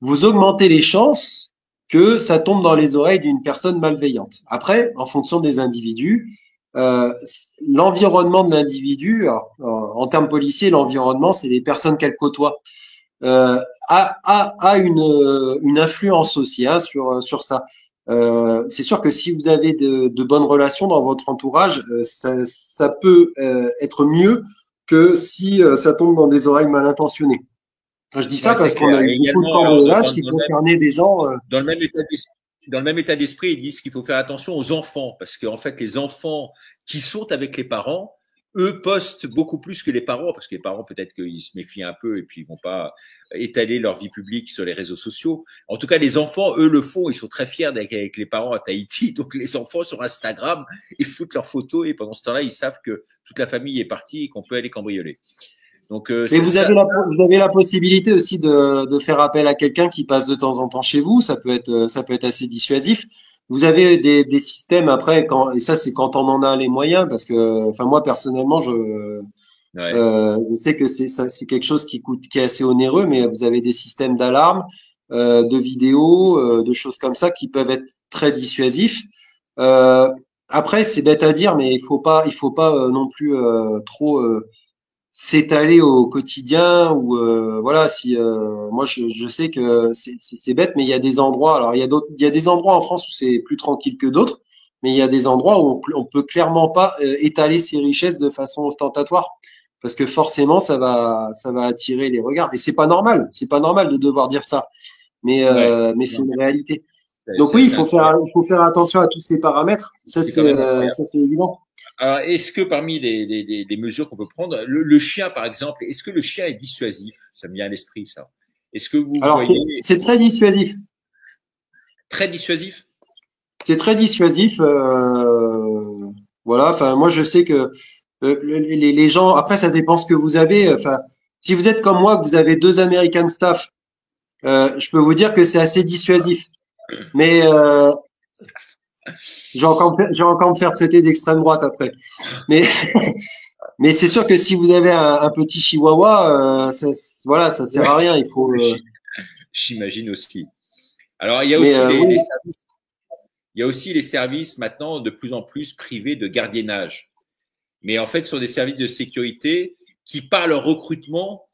augmentez les chances que ça tombe dans les oreilles d'une personne malveillante. Après, en fonction des individus, l'environnement de l'individu, en termes policiers, l'environnement, c'est les personnes qu'elle côtoie. A une influence aussi hein, sur ça. C'est sûr que si vous avez de bonnes relations dans votre entourage, ça peut être mieux que si ça tombe dans des oreilles mal intentionnées. Je dis ça parce qu'on a eu beaucoup de cambriolages qui concernaient des gens. Dans le même état d'esprit, ils disent qu'il faut faire attention aux enfants parce qu'en fait, les enfants qui sont avec les parents, eux postent beaucoup plus que les parents, parce que les parents, peut-être qu'ils se méfient un peu et puis ils vont pas étaler leur vie publique sur les réseaux sociaux. En tout cas, les enfants, eux, le font. Ils sont très fiers d'être avec les parents à Tahiti. Donc, les enfants sur Instagram, ils foutent leurs photos et pendant ce temps-là, ils savent que toute la famille est partie et qu'on peut aller cambrioler. Donc, et vous avez la possibilité aussi de faire appel à quelqu'un qui passe de temps en temps chez vous. Ça peut être assez dissuasif. Vous avez des systèmes après et ça c'est quand on en a les moyens parce que enfin moi personnellement je sais que c'est quelque chose qui est assez onéreux mais vous avez des systèmes d'alarme de vidéos de choses comme ça qui peuvent être très dissuasifs. Après c'est bête à dire mais il faut pas non plus trop s'étaler au quotidien ou voilà si moi je sais que c'est bête, mais il y a des endroits, alors il y a des endroits en France où c'est plus tranquille que d'autres, mais il y a des endroits où on peut clairement pas étaler ses richesses de façon ostentatoire, parce que forcément ça va attirer les regards, et c'est pas normal de devoir dire ça, Ouais. mais c'est une réalité. C'est Donc c'est oui, assez incroyable. il faut faire attention à tous ces paramètres, C'est quand même incroyable. ça c'est évident. Alors, est-ce que parmi les mesures qu'on peut prendre, le chien, par exemple, est-ce que le chien est dissuasif? Ça me vient à l'esprit, ça. Est-ce que vous Alors voyez c'est très dissuasif. très dissuasif? C'est très dissuasif. Voilà. Enfin, moi, je sais que les gens. Après, ça dépend ce que vous avez. Enfin, si vous êtes comme moi, que vous avez deux American staff, je peux vous dire que c'est assez dissuasif. Mais je vais encore me faire traiter d'extrême droite après. Mais mais c'est sûr que si vous avez un petit chihuahua, voilà, ça sert Ouais, à rien. Il faut. j'imagine aussi. Alors, il y a Mais aussi oui. les services, il y a aussi les services maintenant de plus en plus privés de gardiennage. Mais en fait, ce sont des services de sécurité qui, par leur recrutement,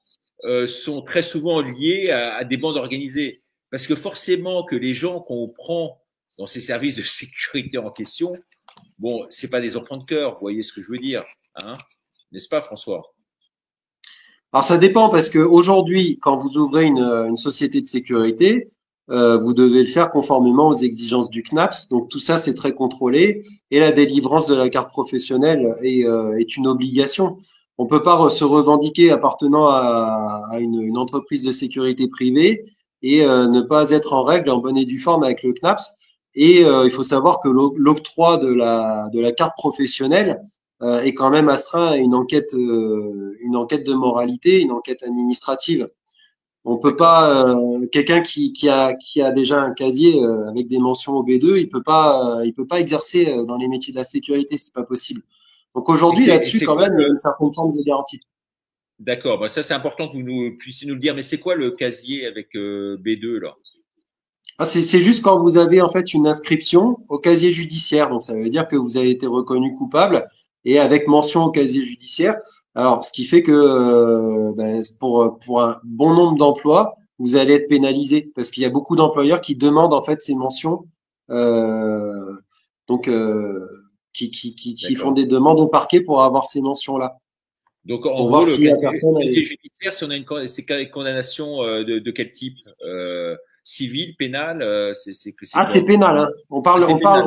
sont très souvent liés à des bandes organisées. Parce que forcément que les gens qu'on prend dans ces services de sécurité en question, bon, c'est pas des enfants de cœur, vous voyez ce que je veux dire, hein? N'est-ce pas, François? Alors ça dépend parce que aujourd'hui, quand vous ouvrez une société de sécurité, vous devez le faire conformément aux exigences du CNAPS. Donc tout ça, c'est très contrôlé et la délivrance de la carte professionnelle est une obligation. On peut pas se revendiquer appartenant à une entreprise de sécurité privée et ne pas être en règle, en bonne et due forme avec le CNAPS. Et il faut savoir que l'octroi de la carte professionnelle est quand même astreint à une enquête de moralité, une enquête administrative. On peut D'accord. pas quelqu'un qui a déjà un casier avec des mentions au B2, il peut pas exercer dans les métiers de la sécurité, c'est pas possible. Donc aujourd'hui Et là-dessus c'est quand quoi même il y a une certaine forme de garantie. d'accord, bah ça c'est important que vous nous puissiez nous le dire, mais c'est quoi le casier avec B2 là? Ah, c'est juste quand vous avez en fait une inscription au casier judiciaire, donc ça veut dire que vous avez été reconnu coupable et avec mention au casier judiciaire. Alors, ce qui fait que ben, pour un bon nombre d'emplois, vous allez être pénalisé parce qu'il y a beaucoup d'employeurs qui demandent en fait ces mentions, euh, donc qui font D'accord. des demandes au parquet pour avoir ces mentions-là, Donc en pour gros, voir si la personne le elle casier est. judiciaire, si on a c'est une condamnation de quel type? Civil, pénal, c'est Ah, c'est quoi? pénal, hein. Ah, c'est pénal.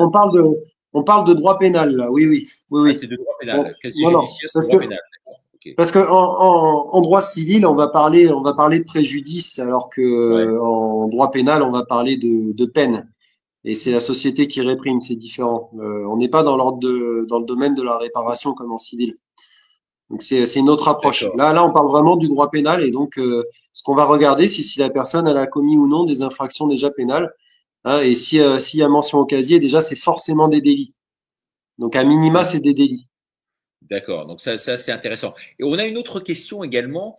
On parle de droit pénal là. Oui, oui, oui, Ah, oui. c'est de droit pénal. Bon, Casier non, non, judiciaire, c'est droit pénal. D'accord. Ok. parce que en droit civil, on va parler de préjudice, alors Ouais. que en droit pénal, on va parler de peine. Et c'est la société qui réprime, c'est différent. On n'est pas dans le domaine de la réparation comme en civil. Donc c'est une autre approche. D'accord. Là, on parle vraiment du droit pénal, et donc ce qu'on va regarder, c'est si la personne elle a commis ou non des infractions déjà pénales. Hein, et si s'il y a mention au casier, déjà c'est forcément des délits. Donc à minima, c'est des délits. D'accord. Donc ça c'est intéressant. Et on a une autre question également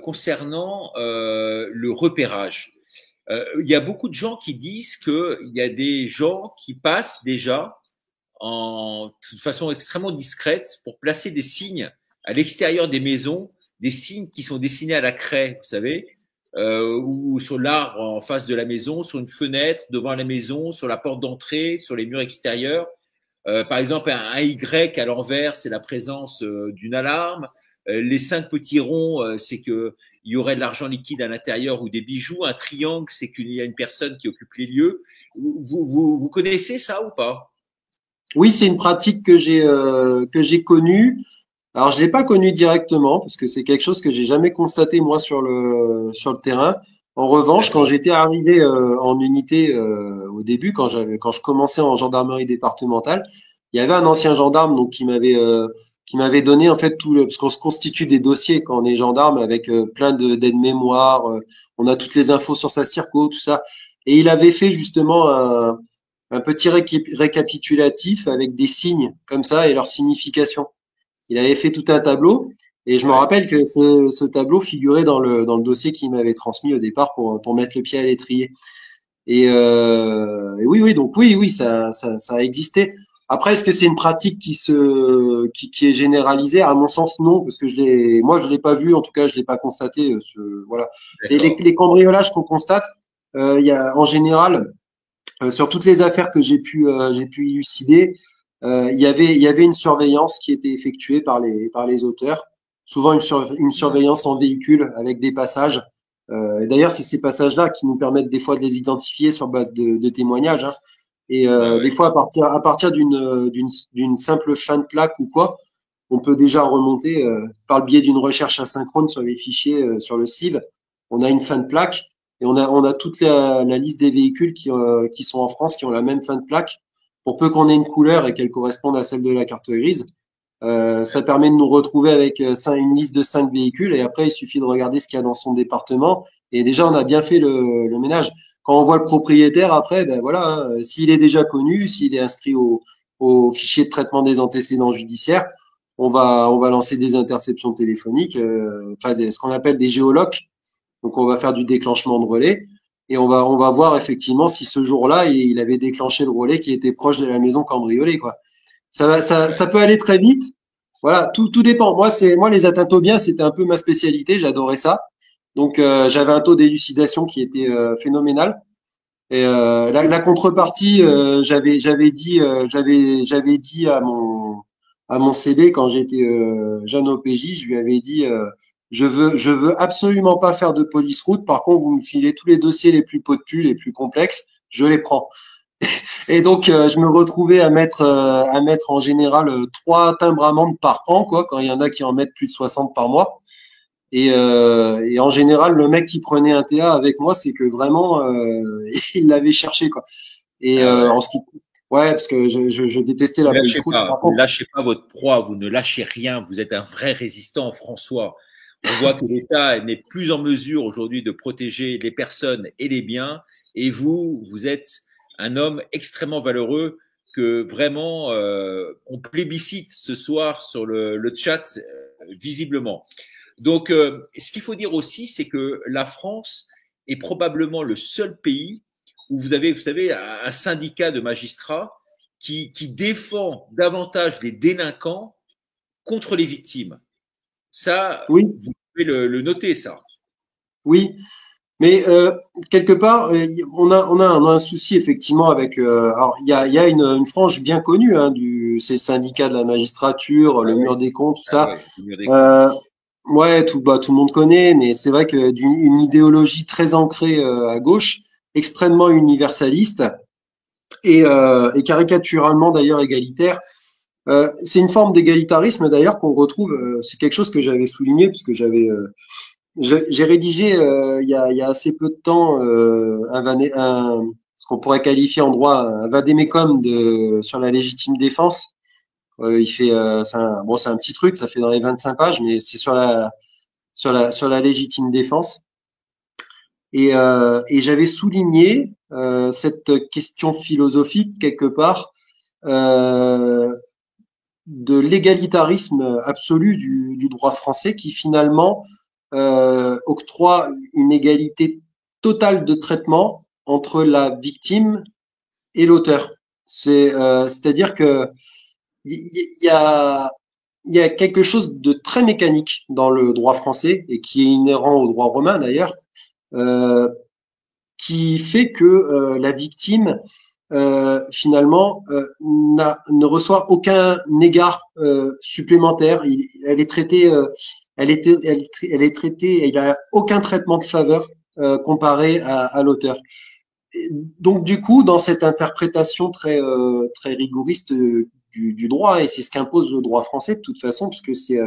concernant le repérage. Il y a beaucoup de gens qui disent qu'il y a des gens qui passent déjà de façon extrêmement discrète pour placer des signes à l'extérieur des maisons, des signes qui sont dessinés à la craie, vous savez, ou sur l'arbre en face de la maison, sur une fenêtre devant la maison, sur la porte d'entrée, sur les murs extérieurs. Par exemple, un Y à l'envers, c'est la présence d'une alarme. Les 5 petits ronds, c'est que il y aurait de l'argent liquide à l'intérieur ou des bijoux. Un triangle, c'est qu'il y a une personne qui occupe les lieux. Vous connaissez ça ou pas? Oui, c'est une pratique que j'ai connue. Alors, je l'ai pas connue directement parce que c'est quelque chose que j'ai jamais constaté moi sur le terrain. En revanche, quand D'accord. j'étais arrivé en unité au début, quand je commençais en gendarmerie départementale, il y avait un ancien gendarme donc qui m'avait donné en fait parce qu'on se constitue des dossiers quand on est gendarme avec plein de d'aides-mémoire, on a toutes les infos sur sa circo, tout ça, et il avait fait justement un petit récapitulatif avec des signes comme ça et leur signification. Il avait fait tout un tableau et je me Ouais. rappelle que ce tableau figurait dans le dossier qu'il m'avait transmis au départ pour mettre le pied à l'étrier. Et oui, oui, donc oui, oui, ça a existé. Après, est-ce que c'est une pratique qui est généralisée? À mon sens, non, parce que moi, je l'ai pas vu. En tout cas, je l'ai pas constaté. Voilà. Les cambriolages qu'on constate, il y a en général, sur toutes les affaires que j'ai pu élucider, il y avait une surveillance qui était effectuée par les auteurs. Souvent une surveillance en véhicule avec des passages. Et d'ailleurs, c'est ces passages-là qui nous permettent des fois de les identifier sur base de témoignages. Hein. Et des fois, à partir d'une simple fin de plaque ou quoi, on peut déjà remonter par le biais d'une recherche asynchrone sur les fichiers sur le CIV. On a une fin de plaque et on a toute la liste des véhicules qui sont en France qui ont la même fin de plaque. Pour peu qu'on ait une couleur et qu'elle corresponde à celle de la carte grise, ça permet de nous retrouver avec une liste de 5 véhicules et après il suffit de regarder ce qu'il y a dans son département et déjà on a bien fait le ménage. Quand on voit le propriétaire après, ben voilà, hein, s'il est déjà connu, s'il est inscrit au fichier de traitement des antécédents judiciaires, on va lancer des interceptions téléphoniques, ce qu'on appelle des géolocs. Donc on va faire du déclenchement de relais et on va voir effectivement si ce jour-là il avait déclenché le relais qui était proche de la maison cambriolée quoi. Ça peut aller très vite. Voilà, tout dépend. Moi les atteintes aux biens, c'était un peu ma spécialité, j'adorais ça. Donc j'avais un taux d'élucidation qui était phénoménal. Et la contrepartie, j'avais dit à mon CB quand j'étais jeune OPJ, je lui avais dit je veux absolument pas faire de police route. Par contre, vous me filez tous les dossiers les plus pot de pul, les plus complexes, je les prends. Et donc je me retrouvais à mettre en général 3 timbres amendes par an quoi, quand il y en a qui en mettent plus de 60 par mois. Et en général, le mec qui prenait un TA avec moi, c'est que vraiment, il l'avait cherché, quoi. Et en ce qui, ouais, parce que je détestais la police route. Vous ne lâchez pas votre proie, vous ne lâchez rien. Vous êtes un vrai résistant, François. On voit que l'État n'est plus en mesure aujourd'hui de protéger les personnes et les biens. Et vous êtes un homme extrêmement valeureux que vraiment on plébiscite ce soir sur le chat visiblement. Donc, ce qu'il faut dire aussi, c'est que la France est probablement le seul pays où vous savez, un syndicat de magistrats qui défend davantage les délinquants contre les victimes. Ça, oui. Vous pouvez le noter, ça. Oui, mais quelque part, on a un souci effectivement avec. Alors, il y a une frange bien connue, hein, c'est le syndicat de la magistrature, le mur des comptes, tout ça. Ouais, le mur des comptes. Ouais, tout le monde connaît, mais c'est vrai que une idéologie très ancrée à gauche, extrêmement universaliste et caricaturalement d'ailleurs égalitaire. C'est une forme d'égalitarisme d'ailleurs qu'on retrouve. C'est quelque chose que j'avais souligné puisque j'ai rédigé il y a assez peu de temps ce qu'on pourrait qualifier en droit un vade-mecum sur la légitime défense. C'est un petit truc, ça fait dans les 25 pages, mais c'est sur la légitime défense. Et j'avais souligné cette question philosophique quelque part de l'égalitarisme absolu du droit français qui finalement octroie une égalité totale de traitement entre la victime et l'auteur. C'est-à-dire que il y a quelque chose de très mécanique dans le droit français et qui est inhérent au droit romain d'ailleurs, qui fait que la victime finalement ne reçoit aucun égard supplémentaire. Elle est traitée, il n'y a aucun traitement de faveur comparé à l'auteur. Donc du coup, dans cette interprétation très rigoriste du droit, et c'est ce qu'impose le droit français de toute façon, puisque c'est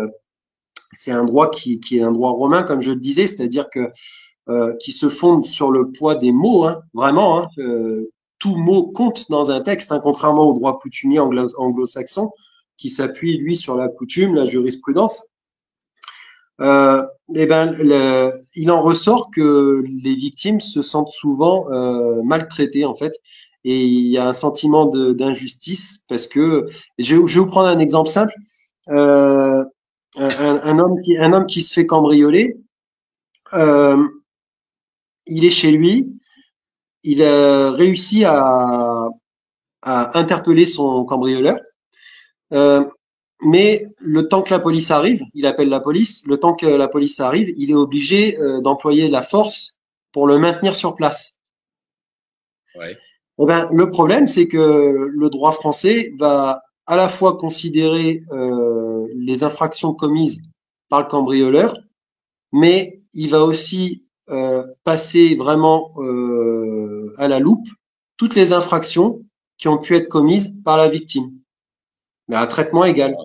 un droit qui est un droit romain, comme je le disais, c'est-à-dire que qui se fonde sur le poids des mots, hein, vraiment. Hein, tout mot compte dans un texte, hein, contrairement au droit coutumier anglo-saxon, qui s'appuie lui sur la coutume, la jurisprudence. Il en ressort que les victimes se sentent souvent maltraitées en fait, et il y a un sentiment d'injustice parce que je vais vous prendre un exemple simple. Un homme qui se fait cambrioler, il est chez lui, il a réussi à à interpeller son cambrioleur. Mais le temps que la police arrive, il appelle la police. Le temps que la police arrive, il est obligé d'employer la force pour le maintenir sur place. Ouais. Eh ben, le problème, c'est que le droit français va à la fois considérer les infractions commises par le cambrioleur, mais il va aussi passer vraiment à la loupe toutes les infractions qui ont pu être commises par la victime, mais à traitement égal.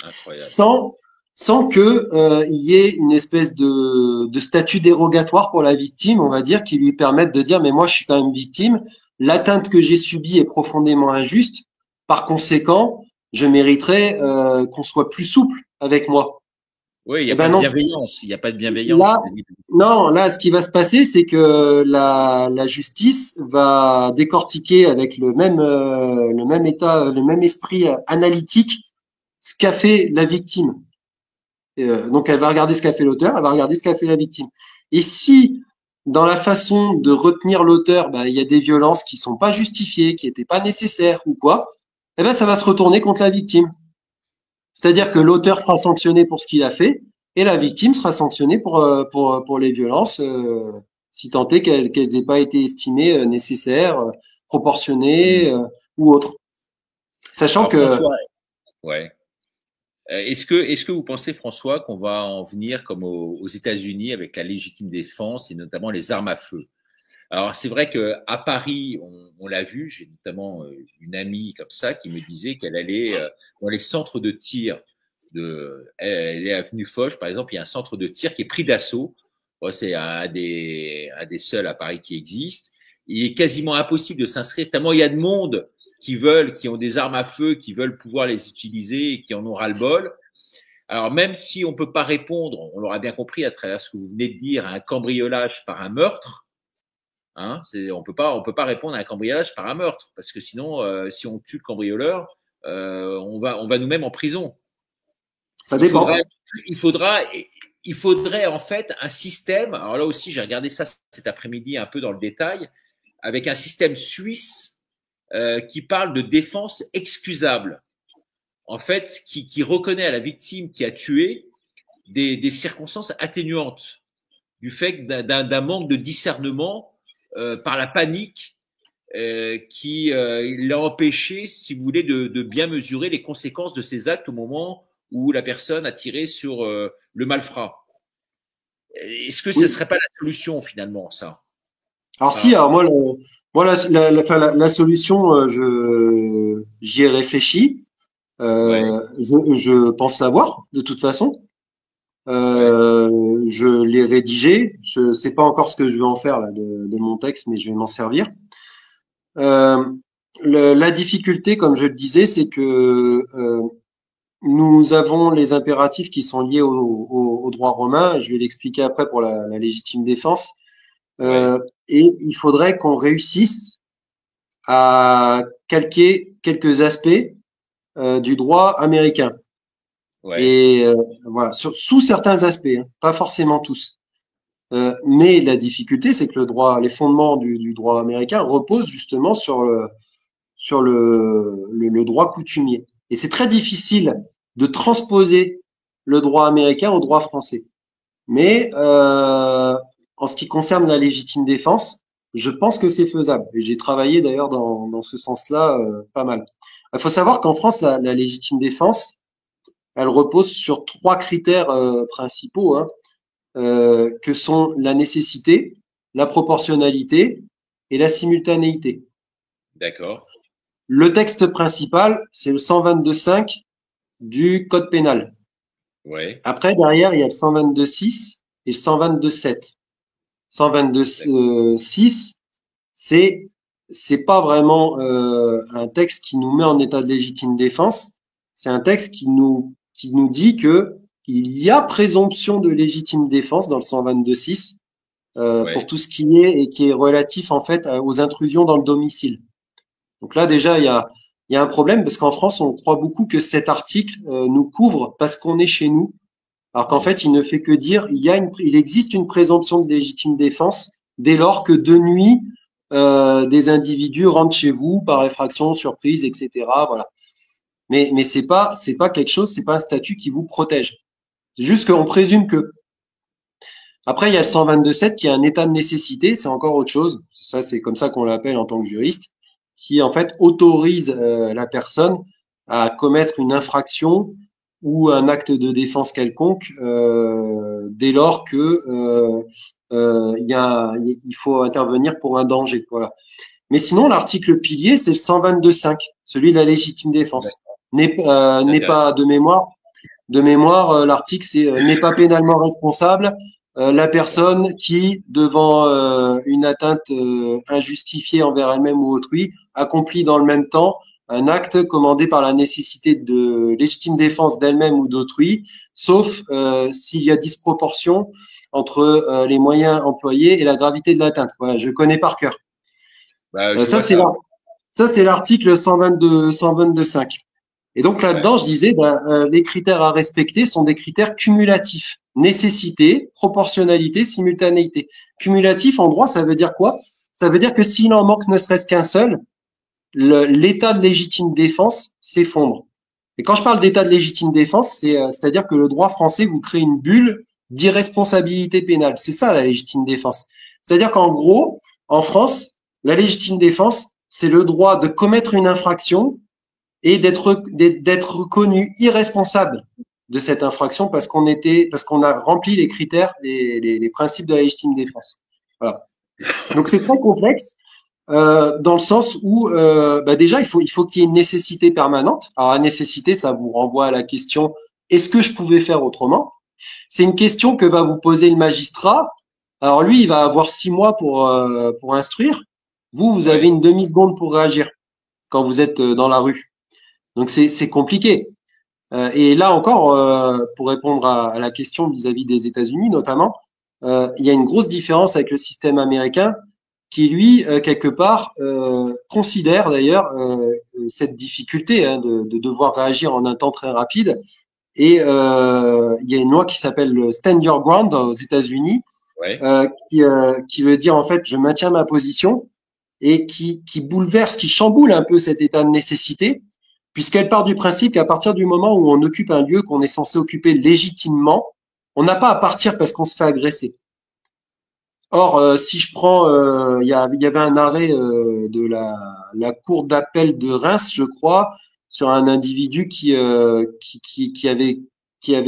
Incroyable. Sans que il y ait une espèce de statut dérogatoire pour la victime, on va dire, qui lui permette de dire mais moi je suis quand même victime, l'atteinte que j'ai subie est profondément injuste, par conséquent je mériterais qu'on soit plus souple avec moi. Oui, il n'y a Eh pas ben de non. bienveillance. Il n'y a pas de bienveillance. Là, non, là, ce qui va se passer, c'est que la justice va décortiquer avec le même état, le même esprit analytique ce qu'a fait la victime. Donc, elle va regarder ce qu'a fait l'auteur, elle va regarder ce qu'a fait la victime. Et si, dans la façon de retenir l'auteur, il y a des violences qui sont pas justifiées, qui étaient pas nécessaires ou quoi, eh ben, ça va se retourner contre la victime. C'est-à-dire que l'auteur sera sanctionné pour ce qu'il a fait et la victime sera sanctionnée pour les violences, si tant est qu'elles aient pas été estimées nécessaires, proportionnées ou autres. Sachant Alors, que François, ouais. Est-ce que vous pensez, François, qu'on va en venir comme aux États-Unis avec la légitime défense et notamment les armes à feu? Alors, c'est vrai que à Paris, on l'a vu, j'ai notamment une amie comme ça qui me disait qu'elle allait dans les centres de tir elle est avenue Foch, par exemple, il y a un centre de tir qui est pris d'assaut. Bon, c'est un des seuls à Paris qui existe. Il est quasiment impossible de s'inscrire tellement il y a de monde qui ont des armes à feu, qui veulent pouvoir les utiliser et qui en ont ras-le-bol. Alors, même si on peut pas répondre, on l'aura bien compris à travers ce que vous venez de dire, à un cambriolage par un meurtre, hein, on peut pas répondre à un cambriolage par un meurtre, parce que sinon, si on tue le cambrioleur, on va nous-mêmes en prison. ça dépend. Il faudrait en fait un système. Alors là aussi, j'ai regardé ça cet après-midi un peu dans le détail, avec un système suisse qui parle de défense excusable. En fait, qui reconnaît à la victime qui a tué des circonstances atténuantes du fait d'un manque de discernement par la panique qui l'a empêché, si vous voulez, de bien mesurer les conséquences de ses actes au moment où la personne a tiré sur le malfrat. Est-ce que ce ne serait pas la solution finalement, ça? Alors si, alors moi la solution, j'y ai réfléchi. Je pense l'avoir de toute façon. Je l'ai rédigé. Je sais pas encore ce que je vais en faire là de mon texte, mais je vais m'en servir. La difficulté, comme je le disais, c'est que nous avons les impératifs qui sont liés au droit romain. Je vais l'expliquer après pour la légitime défense. Et il faudrait qu'on réussisse à calquer quelques aspects du droit américain. Ouais. Et voilà, sous certains aspects, hein, pas forcément tous. Mais la difficulté, c'est que les fondements du droit américain reposent justement sur le droit coutumier. Et c'est très difficile de transposer le droit américain au droit français. Mais en ce qui concerne la légitime défense, je pense que c'est faisable. Et j'ai travaillé d'ailleurs dans ce sens-là pas mal. Il faut savoir qu'en France, la légitime défense, elle repose sur 3 critères principaux, hein, que sont la nécessité, la proportionnalité et la simultanéité. D'accord. Le texte principal, c'est le 122.5 du Code pénal. Ouais. Après, derrière, il y a le 122.6 et le 122.7. 122.6, c'est pas vraiment un texte qui nous met en état de légitime défense. C'est un texte qui nous dit que il y a présomption de légitime défense dans le 122.6 pour tout ce qui est relatif en fait aux intrusions dans le domicile. Donc là déjà il y a un problème parce qu'en France on croit beaucoup que cet article nous couvre parce qu'on est chez nous, alors qu'en fait il ne fait que dire il existe une présomption de légitime défense dès lors que de nuit des individus rentrent chez vous par effraction, surprise, etc. Voilà. Mais c'est pas quelque chose, c'est pas un statut qui vous protège. C'est juste qu'on présume que. Après, il y a le 122.7 qui est un état de nécessité, c'est encore autre chose. Ça, c'est comme ça qu'on l'appelle en tant que juriste, qui en fait autorise la personne à commettre une infraction ou un acte de défense quelconque dès lors que il faut intervenir pour un danger. Voilà. Mais sinon, l'article pilier, c'est le 122.5, celui de la légitime défense. N'est pas de mémoire. De mémoire, l'article c'est n'est pas pénalement responsable la personne qui, devant une atteinte injustifiée envers elle-même ou autrui, accomplit dans le même temps un acte commandé par la nécessité de légitime défense d'elle-même ou d'autrui, sauf s'il y a disproportion entre les moyens employés et la gravité de l'atteinte. Voilà, je connais par cœur. Ça c'est l'article 122.5. Et donc là-dedans, je disais, les critères à respecter sont des critères cumulatifs. Nécessité, proportionnalité, simultanéité. Cumulatif en droit, ça veut dire quoi? Ça veut dire que s'il en manque ne serait-ce qu'un seul, l'état de légitime défense s'effondre. Et quand je parle d'état de légitime défense, c'est-à-dire que le droit français vous crée une bulle d'irresponsabilité pénale. C'est ça la légitime défense. C'est-à-dire qu'en gros, en France, la légitime défense, c'est le droit de commettre une infraction et d'être reconnu irresponsable de cette infraction parce qu'on a rempli les critères, les principes de la légitime défense. Voilà. Donc c'est très complexe dans le sens où déjà il faut qu'il y ait une nécessité permanente. Alors la nécessité, ça vous renvoie à la question est-ce que je pouvais faire autrement? C'est une question que va vous poser le magistrat. Alors lui, il va avoir 6 mois pour instruire. Vous avez une demi-seconde pour réagir quand vous êtes dans la rue. Donc c'est compliqué. Et là encore, pour répondre à la question vis-à-vis des États-Unis notamment, il y a une grosse différence avec le système américain qui, lui, quelque part, considère d'ailleurs cette difficulté de devoir réagir en un temps très rapide. Et il y a une loi qui s'appelle le Stand Your Ground aux États-Unis, qui veut dire en fait je maintiens ma position et qui bouleverse, qui chamboule un peu cet état de nécessité, puisqu'elle part du principe qu'à partir du moment où on occupe un lieu qu'on est censé occuper légitimement, on n'a pas à partir parce qu'on se fait agresser. Or, si je prends, il y avait un arrêt de la cour d'appel de Reims, je crois, sur un individu qui avait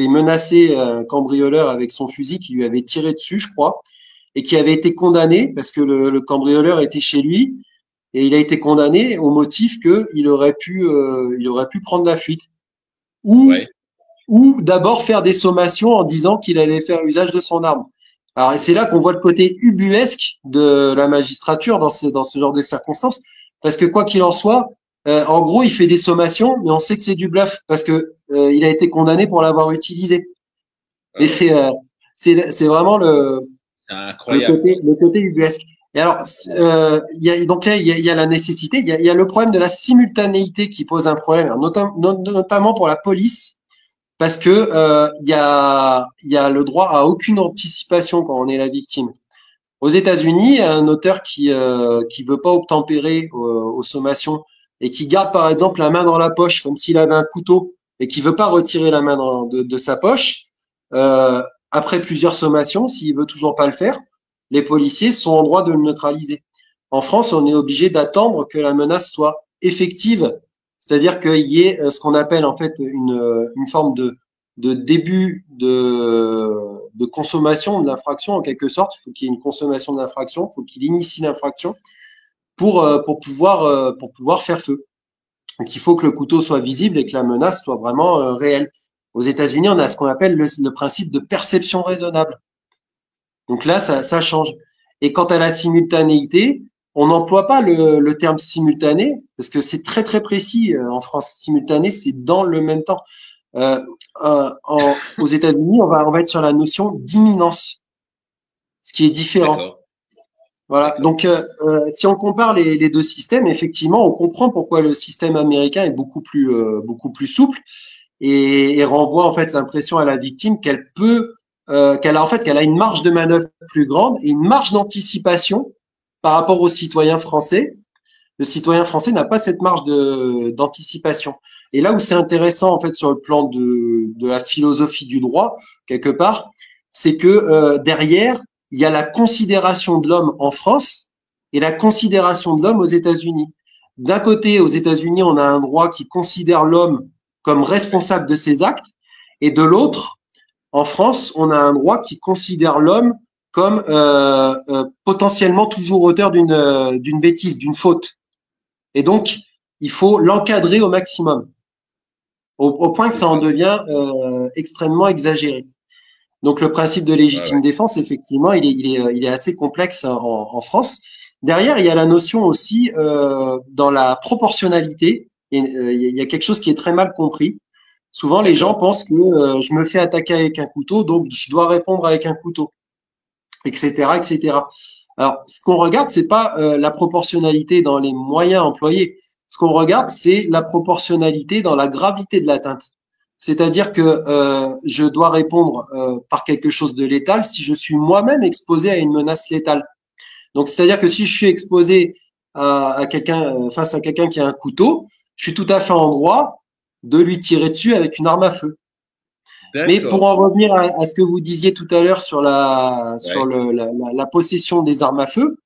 menacé un cambrioleur avec son fusil, qui lui avait tiré dessus, je crois, et qui avait été condamné parce que le cambrioleur était chez lui. Et il a été condamné au motif qu'il aurait pu prendre la fuite. Ou d'abord faire des sommations en disant qu'il allait faire usage de son arme. Alors, c'est là qu'on voit le côté ubuesque de la magistrature dans ce genre de circonstances. Parce que quoi qu'il en soit, en gros, il fait des sommations, mais on sait que c'est du bluff parce que il a été condamné pour l'avoir utilisé. Et c'est vraiment le côté ubuesque. Et alors, il y a la nécessité, il y a le problème de la simultanéité qui pose un problème, notamment pour la police, parce que il y a le droit à aucune anticipation quand on est la victime. Aux États-Unis, un auteur qui veut pas obtempérer aux sommations et qui garde par exemple la main dans la poche comme s'il avait un couteau et qui veut pas retirer la main de sa poche, après plusieurs sommations, s'il veut toujours pas le faire, les policiers sont en droit de le neutraliser. En France, on est obligé d'attendre que la menace soit effective, c'est-à-dire qu'il y ait ce qu'on appelle en fait une forme de début de consommation de l'infraction en quelque sorte. Il faut qu'il y ait une consommation de l'infraction, il faut qu'il initie l'infraction pour pouvoir faire feu. Donc il faut que le couteau soit visible et que la menace soit vraiment réelle. Aux États-Unis, on a ce qu'on appelle le principe de perception raisonnable. Donc là, ça change. Et quant à la simultanéité, on n'emploie pas le terme simultané parce que c'est très très précis en France. Simultané, c'est dans le même temps. Aux États-Unis, on va être sur la notion d'imminence, ce qui est différent. Voilà. Donc, si on compare les deux systèmes, effectivement, on comprend pourquoi le système américain est beaucoup plus souple et renvoie en fait l'impression à la victime qu'elle a une marge de manœuvre plus grande et une marge d'anticipation par rapport aux citoyens français, le citoyen français n'a pas cette marge d'anticipation. Et là où c'est intéressant en fait sur le plan de la philosophie du droit, quelque part, c'est que derrière, il y a la considération de l'homme en France et la considération de l'homme aux États-Unis. D'un côté, aux États-Unis, on a un droit qui considère l'homme comme responsable de ses actes, et de l'autre, en France, on a un droit qui considère l'homme comme potentiellement toujours auteur d'une bêtise, d'une faute. Et donc, il faut l'encadrer au maximum, au point que ça en devient extrêmement exagéré. Donc, le principe de légitime défense, effectivement, il est assez complexe en France. Derrière, il y a la notion aussi dans la proportionnalité. Et, il y a quelque chose qui est très mal compris. Souvent, les gens pensent que je me fais attaquer avec un couteau, donc je dois répondre avec un couteau, etc., etc. Alors, ce qu'on regarde, c'est pas la proportionnalité dans les moyens employés. Ce qu'on regarde, c'est la proportionnalité dans la gravité de l'atteinte. C'est-à-dire que je dois répondre par quelque chose de létal si je suis moi-même exposé à une menace létale. Donc, c'est-à-dire que si je suis exposé à quelqu'un face à quelqu'un qui a un couteau, je suis tout à fait en droit de lui tirer dessus avec une arme à feu. Mais pour en revenir à ce que vous disiez tout à l'heure sur la possession des armes à feu,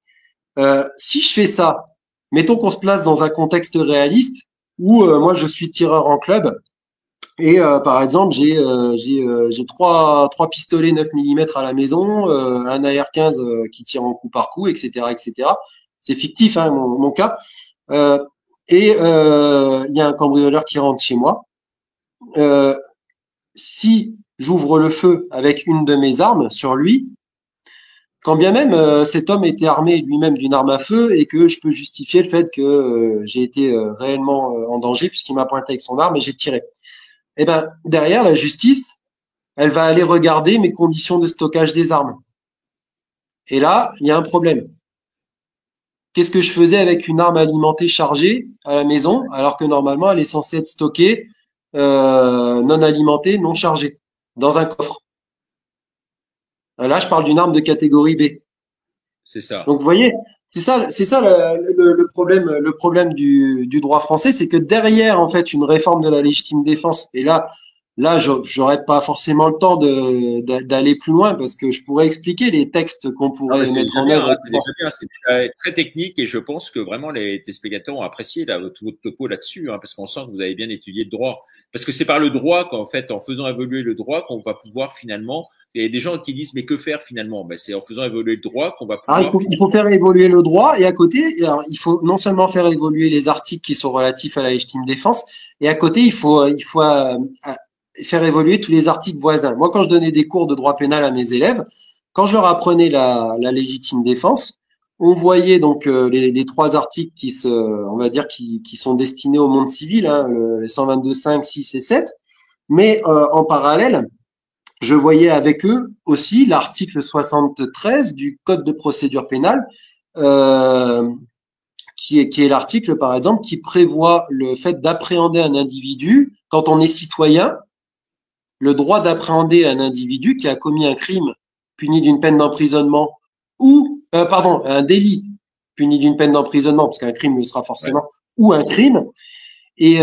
si je fais ça, mettons qu'on se place dans un contexte réaliste où moi je suis tireur en club et par exemple j'ai trois pistolets 9 mm à la maison, un AR-15 qui tire en coup par coup, etc., etc. C'est fictif, hein, mon cas. Et il y a un cambrioleur qui rentre chez moi. Si j'ouvre le feu avec une de mes armes sur lui, quand bien même cet homme était armé lui-même d'une arme à feu et que je peux justifier le fait que j'ai été réellement en danger puisqu'il m'a pointé avec son arme et j'ai tiré. Eh ben derrière, la justice, elle va aller regarder mes conditions de stockage des armes. Et là, il y a un problème. Qu'est-ce que je faisais avec une arme alimentée chargée à la maison alors que normalement elle est censée être stockée non alimentée, non chargée, dans un coffre. Là, je parle d'une arme de catégorie B. C'est ça. Donc, vous voyez, c'est ça le problème du droit français, c'est que derrière, en fait, une réforme de la légitime défense, et là, j'aurais pas forcément le temps d'aller plus loin parce que je pourrais expliquer les textes qu'on pourrait mettre en œuvre. C'est déjà bien, c'est déjà très technique et je pense que vraiment les téléspectateurs ont apprécié votre topo là-dessus, hein, parce qu'on sent que vous avez bien étudié le droit. Parce que c'est par le droit qu'en fait, en faisant évoluer le droit, qu'on va pouvoir finalement. Il y a des gens qui disent mais que faire finalement? Ben, c'est en faisant évoluer le droit qu'on va pouvoir. Alors, il faut faire évoluer le droit et à côté, alors, il faut non seulement faire évoluer les articles qui sont relatifs à la légitime défense, et à côté, il faut faire évoluer tous les articles voisins. Moi, quand je donnais des cours de droit pénal à mes élèves, quand je leur apprenais la légitime défense, on voyait donc les trois articles on va dire, qui sont destinés au monde civil, hein, les 122.5, 6 et 7. Mais en parallèle, je voyais avec eux aussi l'article 73 du Code de procédure pénale, qui est l'article, par exemple, qui prévoit le fait d'appréhender un individu quand on est citoyen, le droit d'appréhender un individu qui a commis un crime puni d'une peine d'emprisonnement ou, un délit puni d'une peine d'emprisonnement, parce qu'un crime le sera forcément, ou un crime. Et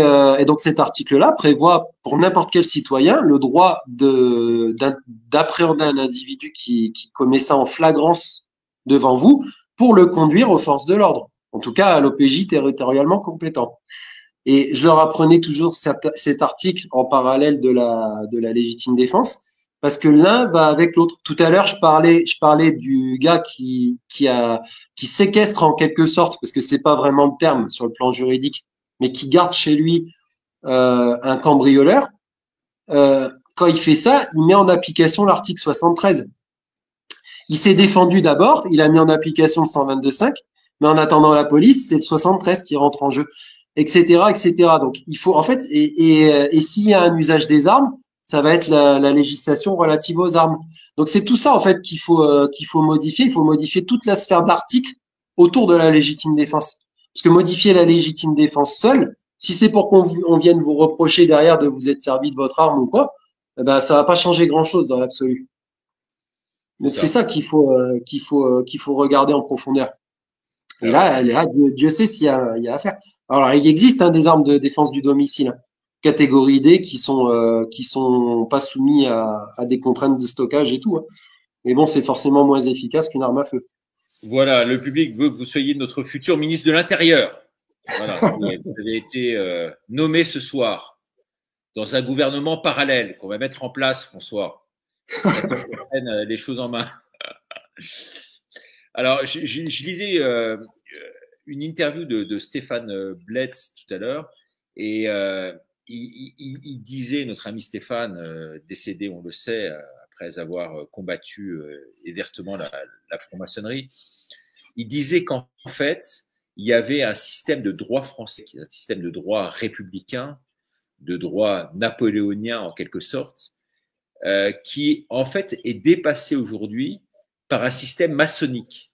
donc cet article-là prévoit pour n'importe quel citoyen le droit d'appréhender un individu qui commet ça en flagrance devant vous pour le conduire aux forces de l'ordre, en tout cas à l'OPJ territorialement compétent. Et je leur apprenais toujours cet article en parallèle de la légitime défense, parce que l'un va avec l'autre. Tout à l'heure, je parlais du gars qui séquestre en quelque sorte, parce que c'est pas vraiment le terme sur le plan juridique, mais qui garde chez lui un cambrioleur. Quand il fait ça, il met en application l'article 73. Il s'est défendu d'abord, il a mis en application le 122.5, mais en attendant la police, c'est le 73 qui rentre en jeu, etc., etc. Donc il faut en fait, et s'il y a un usage des armes, ça va être la législation relative aux armes. Donc c'est tout ça en fait qu'il faut modifier. Il faut modifier toute la sphère d'articles autour de la légitime défense. Parce que modifier la légitime défense seule, si c'est pour qu'on vienne vous reprocher derrière de vous être servi de votre arme ou quoi, ben ça va pas changer grand-chose dans l'absolu. Donc c'est ça qu'il faut regarder en profondeur. Et là, Dieu sait s'il y a à faire. Alors, il existe des armes de défense du domicile, catégorie D, qui sont pas soumis à des contraintes de stockage et tout. Mais bon, c'est forcément moins efficace qu'une arme à feu. Voilà, le public veut que vous soyez notre futur ministre de l'Intérieur. Voilà, vous avez été nommé ce soir dans un gouvernement parallèle qu'on va mettre en place, François. On prenne les choses en main. Alors, je lisais une interview de Stéphane Bletz tout à l'heure, et il disait, notre ami Stéphane, décédé, on le sait, après avoir combattu ouvertement la franc-maçonnerie, il disait qu'en fait, il y avait un système de droit français, un système de droit républicain, de droit napoléonien en quelque sorte, qui en fait est dépassé aujourd'hui par un système maçonnique.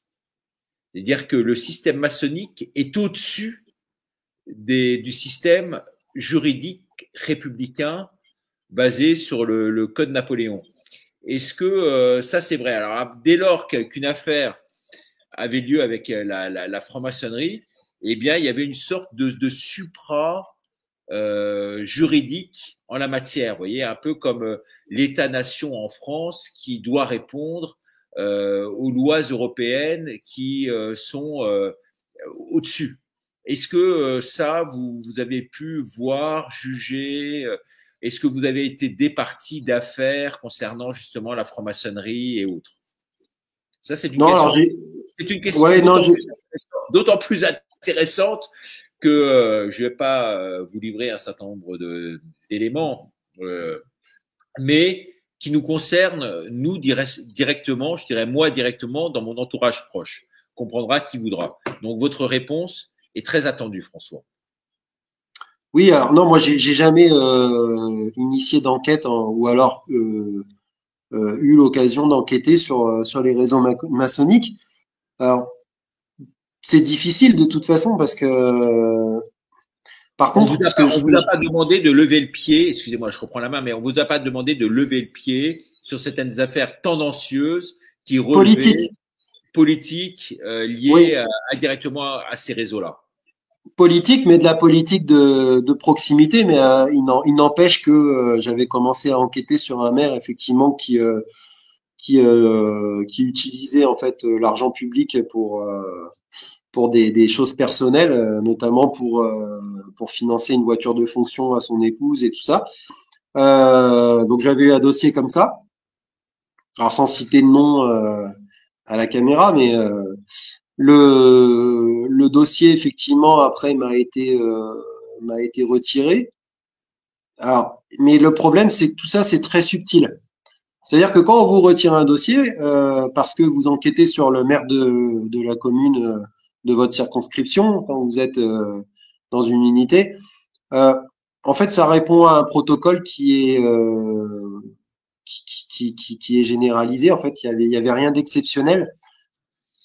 C'est-à-dire que le système maçonnique est au-dessus du système juridique républicain basé sur le code Napoléon. Est-ce que ça c'est vrai? Alors dès lors qu'une affaire avait lieu avec la franc-maçonnerie, eh bien il y avait une sorte de supra juridique en la matière. Vous voyez, un peu comme l'État-nation en France qui doit répondre aux lois européennes qui sont au-dessus. Est-ce que ça, vous avez pu voir, juger? Est-ce que vous avez été départi d'affaires concernant justement la franc-maçonnerie et autres? Ça, c'est une question. C'est une question d'autant plus intéressante que je ne vais pas vous livrer un certain nombre d'éléments, mais qui nous concernent, nous, directement, je dirais moi directement, dans mon entourage proche. Comprendra qui voudra. Donc, votre réponse est très attendue, François. Oui, alors non, moi, j'ai jamais initié d'enquête ou alors eu l'occasion d'enquêter sur les réseaux maçonniques. Alors, c'est difficile de toute façon parce que par contre, on vous a pas demandé de lever le pied, excusez-moi, je reprends la main, mais on vous a pas demandé de lever le pied sur certaines affaires tendancieuses qui relevaient politiques liées directement à ces réseaux-là. Politique, mais de la politique de proximité, mais il n'empêche que j'avais commencé à enquêter sur un maire effectivement qui utilisait en fait l'argent public pour des choses personnelles, notamment pour financer une voiture de fonction à son épouse et tout ça. Donc j'avais eu un dossier comme ça, alors sans citer de nom à la caméra, mais le dossier effectivement après m'a été retiré. Alors, mais le problème c'est que tout ça c'est très subtil. C'est-à-dire que quand on vous retire un dossier parce que vous enquêtez sur le maire de la commune de votre circonscription, quand vous êtes dans une unité, en fait ça répond à un protocole qui est généralisé. En fait, il y avait rien d'exceptionnel.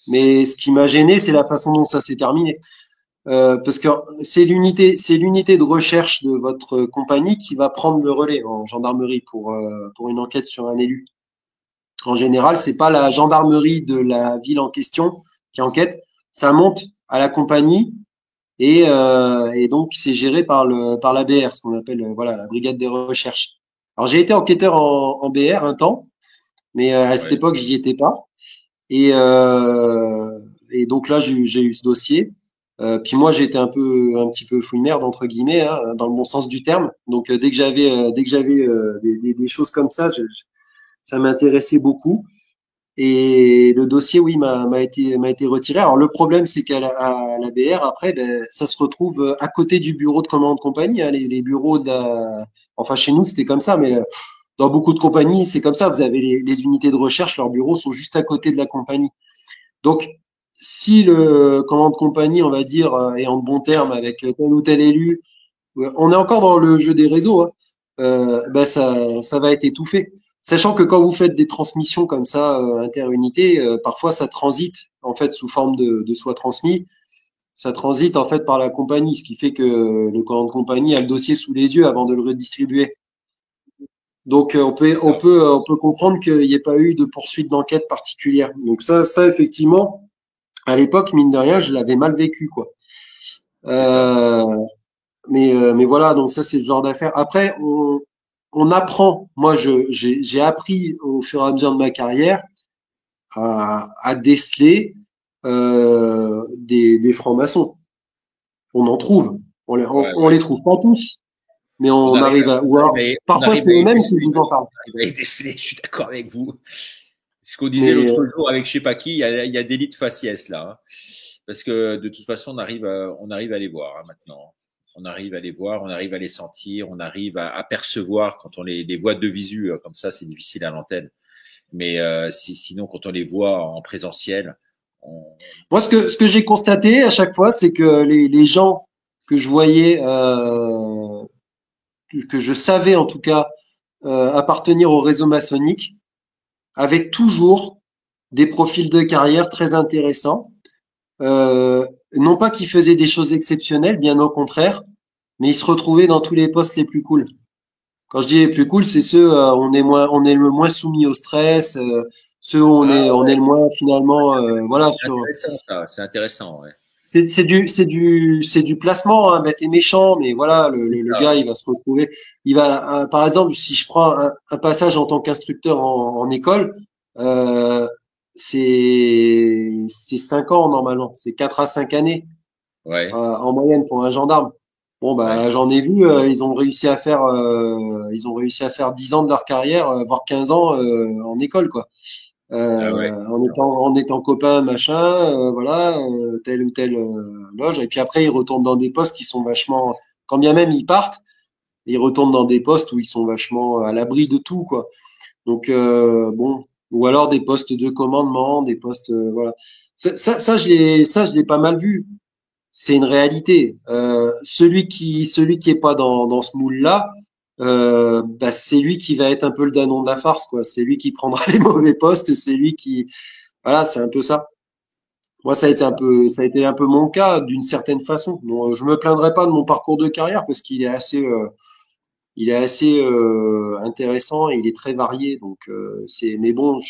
Mais ce qui m'a gêné, c'est la façon dont ça s'est terminé. Parce que c'est l'unité de recherche de votre compagnie qui va prendre le relais en gendarmerie pour une enquête sur un élu. En général, c'est pas la gendarmerie de la ville en question qui enquête, ça monte à la compagnie et donc c'est géré par l'ABR, ce qu'on appelle la brigade des recherches. Alors j'ai été enquêteur en BR un temps, mais à cette époque j'y étais pas. Et donc là j'ai eu ce dossier. Puis moi j'étais un petit peu fouine-merde entre guillemets, dans le bon sens du terme. Donc dès que j'avais des choses comme ça, ça m'intéressait beaucoup. Et le dossier, oui, m'a été retiré. Alors le problème, c'est qu'à la BR, après, ça se retrouve à côté du bureau de commandant de compagnie. Les bureaux enfin chez nous, c'était comme ça, mais dans beaucoup de compagnies, c'est comme ça. Vous avez les unités de recherche, leurs bureaux sont juste à côté de la compagnie. Donc, si le commandant de compagnie, on va dire, est en bon terme avec tel ou tel élu, on est encore dans le jeu des réseaux, ça va être étouffé. Sachant que quand vous faites des transmissions comme ça interunités, parfois ça transite en fait sous forme de soit transmis, ça transite en fait par la compagnie, ce qui fait que le commandant de compagnie a le dossier sous les yeux avant de le redistribuer. Donc on peut comprendre qu'il n'y ait pas eu de poursuite d'enquête particulière. Donc ça effectivement, à l'époque, mine de rien, je l'avais mal vécu, quoi. Mais voilà, donc ça, c'est le genre d'affaire. Après, on apprend. Moi, j'ai appris au fur et à mesure de ma carrière à déceler des francs-maçons. On en trouve. On les trouve pas tous, mais on arrive à. Ou alors, parfois, c'est eux-mêmes qui nous en parlent. Je suis d'accord avec vous. Ce qu'on disait Mais l'autre jour avec je sais pas qui, il y a des lits de faciès là, hein. Parce que de toute façon, on arrive à les voir hein, maintenant. On arrive à les voir, on arrive à les sentir, on arrive à percevoir quand on les voit de visu, comme ça, c'est difficile à l'antenne. Mais sinon, quand on les voit en présentiel, moi, ce que j'ai constaté à chaque fois, c'est que les gens que je voyais, que je savais en tout cas appartenir au réseau maçonnique, avaient toujours des profils de carrière très intéressants. Non pas qu'ils faisaient des choses exceptionnelles, bien au contraire, mais ils se retrouvaient dans tous les postes les plus cool. Quand je dis les plus cool, c'est ceux on est le moins soumis au stress, ceux où on est le moins finalement voilà. C'est intéressant ça, c'est intéressant. Ouais. C'est du placement, hein, bête et méchant, mais voilà, le gars il va se retrouver, il va par exemple si je prends un passage en tant qu'instructeur en école, c'est 5 ans normalement, c'est 4 à 5 années en moyenne pour un gendarme. Bon bah j'en ai vu, ils ont réussi à faire 10 ans de leur carrière, voire 15 ans en école quoi. En étant copains machin, voilà, telle ou telle loge. Et puis après ils retournent dans des postes qui sont vachement, quand bien même ils partent, ils retournent dans des postes où ils sont vachement à l'abri de tout quoi. Donc bon, ou alors des postes de commandement, des postes voilà. Ça je l'ai pas mal vu. C'est une réalité. Celui qui est pas dans ce moule-là, bah, c'est lui qui va être un peu le danon de la farce, quoi. C'est lui qui prendra les mauvais postes, c'est lui qui, voilà, c'est un peu ça. Moi, ça a été un peu mon cas d'une certaine façon. Bon, je me plaindrai pas de mon parcours de carrière parce qu'il est assez intéressant et il est très varié. Donc, mais bon,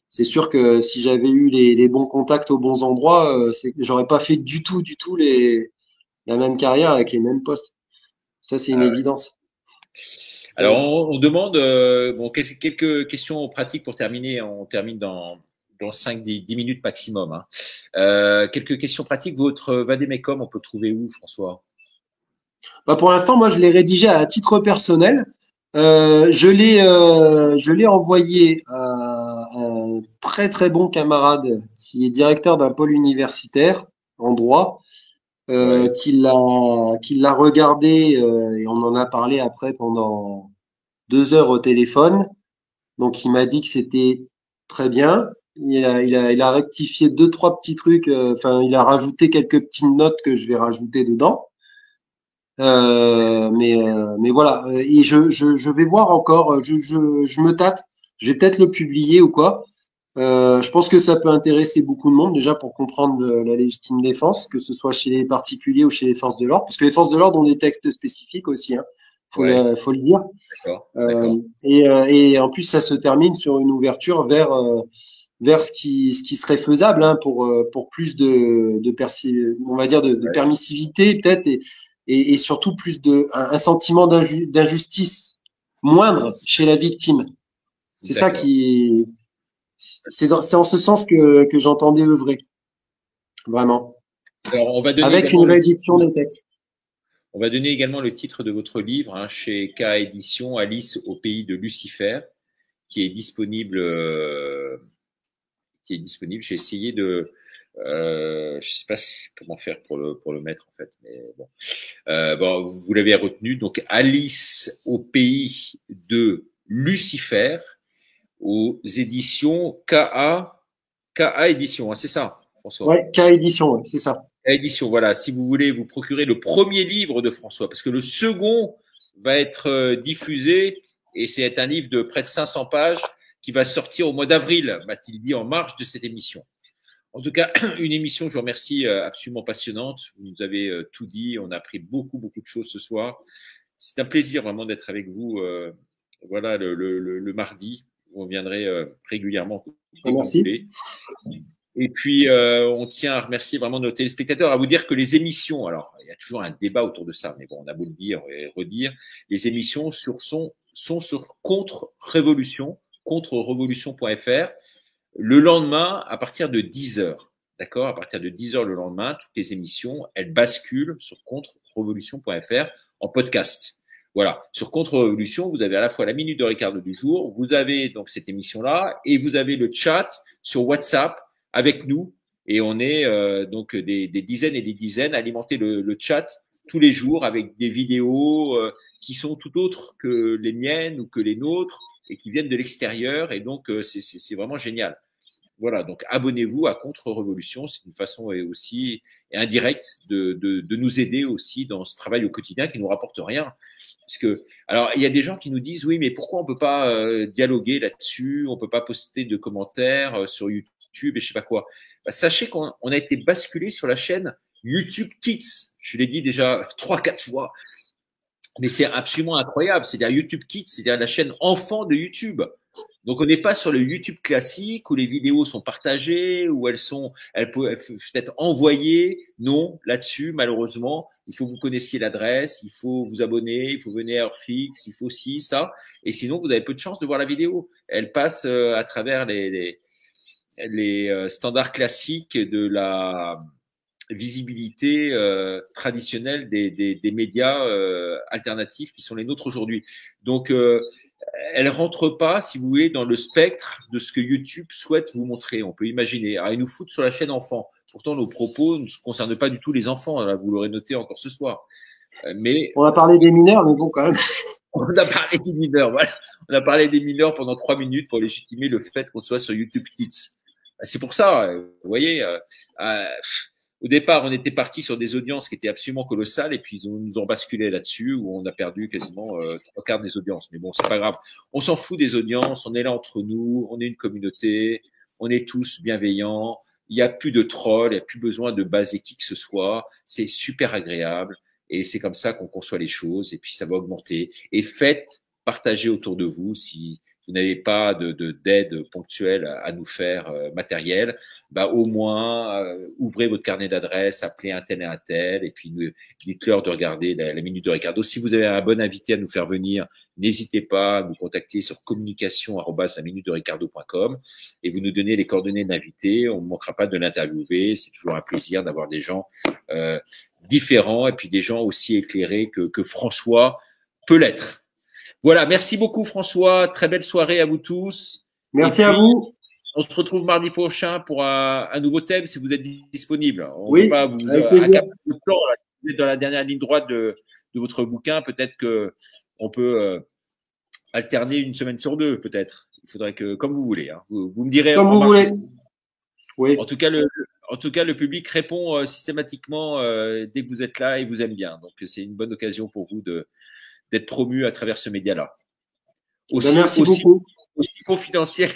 c'est sûr que si j'avais eu les bons contacts aux bons endroits, j'aurais pas fait du tout la même carrière avec les mêmes postes. Ça, c'est une évidence. Alors, on demande bon, quelques questions pratiques pour terminer. On termine dans 5-10 minutes maximum. Hein. Quelques questions pratiques. Votre Vademecum, on peut trouver où, François? Bah pour l'instant, moi, je l'ai rédigé à titre personnel. Je l'ai envoyé à un très très bon camarade qui est directeur d'un pôle universitaire en droit, qui l'a regardé et on en a parlé après pendant 2 heures au téléphone. Donc il m'a dit que c'était très bien. Il a rectifié 2-3 petits trucs. Enfin, il a rajouté quelques petites notes que je vais rajouter dedans. Mais voilà. Et je vais voir encore. Je me tâte. Je vais peut-être le publier ou quoi. Je pense que ça peut intéresser beaucoup de monde déjà pour comprendre la légitime défense, que ce soit chez les particuliers ou chez les forces de l'ordre, parce que les forces de l'ordre ont des textes spécifiques aussi. Hein. Faut le dire. D'accord. Et en plus, ça se termine sur une ouverture vers ce qui serait faisable hein, pour plus on va dire de permissivité peut-être et surtout plus un sentiment d'injustice moindre chez la victime. C'est ça qui c'est en ce sens que j'entendais œuvrer vraiment. Alors, on va donner avec une réédition des textes. On va donner également le titre de votre livre hein, chez K Édition, Alice au pays de Lucifer, qui est disponible. J'ai essayé de, je sais pas comment faire pour le mettre en fait, mais bon. Bon, vous l'avez retenu. Donc Alice au pays de Lucifer aux éditions KA Édition, hein, c'est ça, François? Ouais, K Édition, ouais, c'est ça. Édition, voilà. Si vous voulez vous procurer le premier livre de François, parce que le second va être diffusé et c'est un livre de près de 500 pages qui va sortir au mois d'avril, m'a-t-il dit en marge de cette émission. En tout cas, une émission, je vous remercie, absolument passionnante. Vous nous avez tout dit, on a appris beaucoup de choses ce soir. C'est un plaisir vraiment d'être avec vous. Voilà, le mardi, vous reviendrez régulièrement. Merci. Et puis, on tient à remercier vraiment nos téléspectateurs, à vous dire que les émissions, alors il y a toujours un débat autour de ça, mais bon, on a beau le dire et redire, les émissions sont sur Contre-Révolution, contre-révolution.fr, le lendemain à partir de 10h. D'accord? À partir de 10h le lendemain, toutes les émissions, elles basculent sur contre-révolution.fr en podcast. Voilà. Sur Contre-Révolution, vous avez à la fois la minute de Ricardo du jour, vous avez donc cette émission-là, et vous avez le chat sur WhatsApp avec nous. Et on est donc des dizaines et des dizaines à alimenter le chat tous les jours avec des vidéos qui sont tout autres que les miennes ou que les nôtres et qui viennent de l'extérieur. Et donc, c'est vraiment génial. Voilà, donc abonnez-vous à Contre-Révolution, c'est une façon aussi indirecte de nous aider aussi dans ce travail au quotidien qui nous rapporte rien. Parce que, alors, il y a des gens qui nous disent, oui, mais pourquoi on peut pas dialoguer là-dessus, on peut pas poster de commentaires sur YouTube et je sais pas quoi. Bah, sachez qu'on a été basculé sur la chaîne YouTube Kids. Je l'ai dit déjà 3-4 fois. Mais c'est absolument incroyable. C'est-à-dire YouTube Kids, c'est-à-dire la chaîne enfant de YouTube. Donc, on n'est pas sur le YouTube classique où les vidéos sont partagées, où elles peuvent être envoyées. Non, là-dessus, malheureusement, il faut que vous connaissiez l'adresse, il faut vous abonner, il faut venir à heure fixe, il faut ci, ça. Et sinon, vous avez peu de chance de voir la vidéo. Elle passe à travers les standards classiques de la visibilité traditionnelle des médias alternatifs qui sont les nôtres aujourd'hui. Donc, elle rentre pas, si vous voulez, dans le spectre de ce que YouTube souhaite vous montrer. On peut imaginer. Alors, ils nous foutent sur la chaîne enfant. Pourtant, nos propos ne concernent pas du tout les enfants. Là, vous l'aurez noté encore ce soir. Mais on a parlé des mineurs, mais bon, quand même. On a parlé des mineurs. Voilà. On a parlé des mineurs pendant 3 minutes pour légitimer le fait qu'on soit sur YouTube Kids. C'est pour ça, vous voyez. Au départ, on était parti sur des audiences qui étaient absolument colossales et puis ils nous ont basculé là-dessus où on a perdu quasiment 3/4 des audiences. Mais bon, c'est pas grave. On s'en fout des audiences. On est là entre nous. On est une communauté. On est tous bienveillants. Il n'y a plus de trolls. Il n'y a plus besoin de baser qui que ce soit. C'est super agréable et c'est comme ça qu'on conçoit les choses et puis ça va augmenter. Et faites partager autour de vous si vous n'avez pas d'aide ponctuelle à nous faire matérielle, bah au moins ouvrez votre carnet d'adresses, appelez un tel et un tel, et puis dites-leur de regarder la minute de Ricardo. Si vous avez un bon invité à nous faire venir, n'hésitez pas à nous contacter sur communication@laminutedericardo.com et vous nous donnez les coordonnées de l'invité. On ne manquera pas de l'interviewer. C'est toujours un plaisir d'avoir des gens différents et puis des gens aussi éclairés que François peut l'être. Voilà, merci beaucoup François, très belle soirée à vous tous. Merci à vous. On se retrouve mardi prochain pour un nouveau thème si vous êtes disponible. On oui, ne va pas vous accabler le plan, vous êtes dans la dernière ligne droite de votre bouquin, peut-être que on peut alterner une semaine sur 2, peut-être. Il faudrait que, comme vous voulez, hein. Vous me direz. Comme vous voulez. Oui. En tout cas, le public répond systématiquement dès que vous êtes là et vous aime bien. Donc, c'est une bonne occasion pour vous d'être promu à travers ce média-là. Merci beaucoup. Aussi confidentiel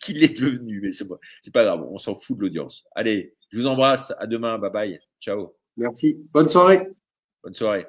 qu'il est devenu, mais c'est pas grave, on s'en fout de l'audience. Allez, je vous embrasse, à demain, bye bye, ciao. Merci, bonne soirée. Bonne soirée.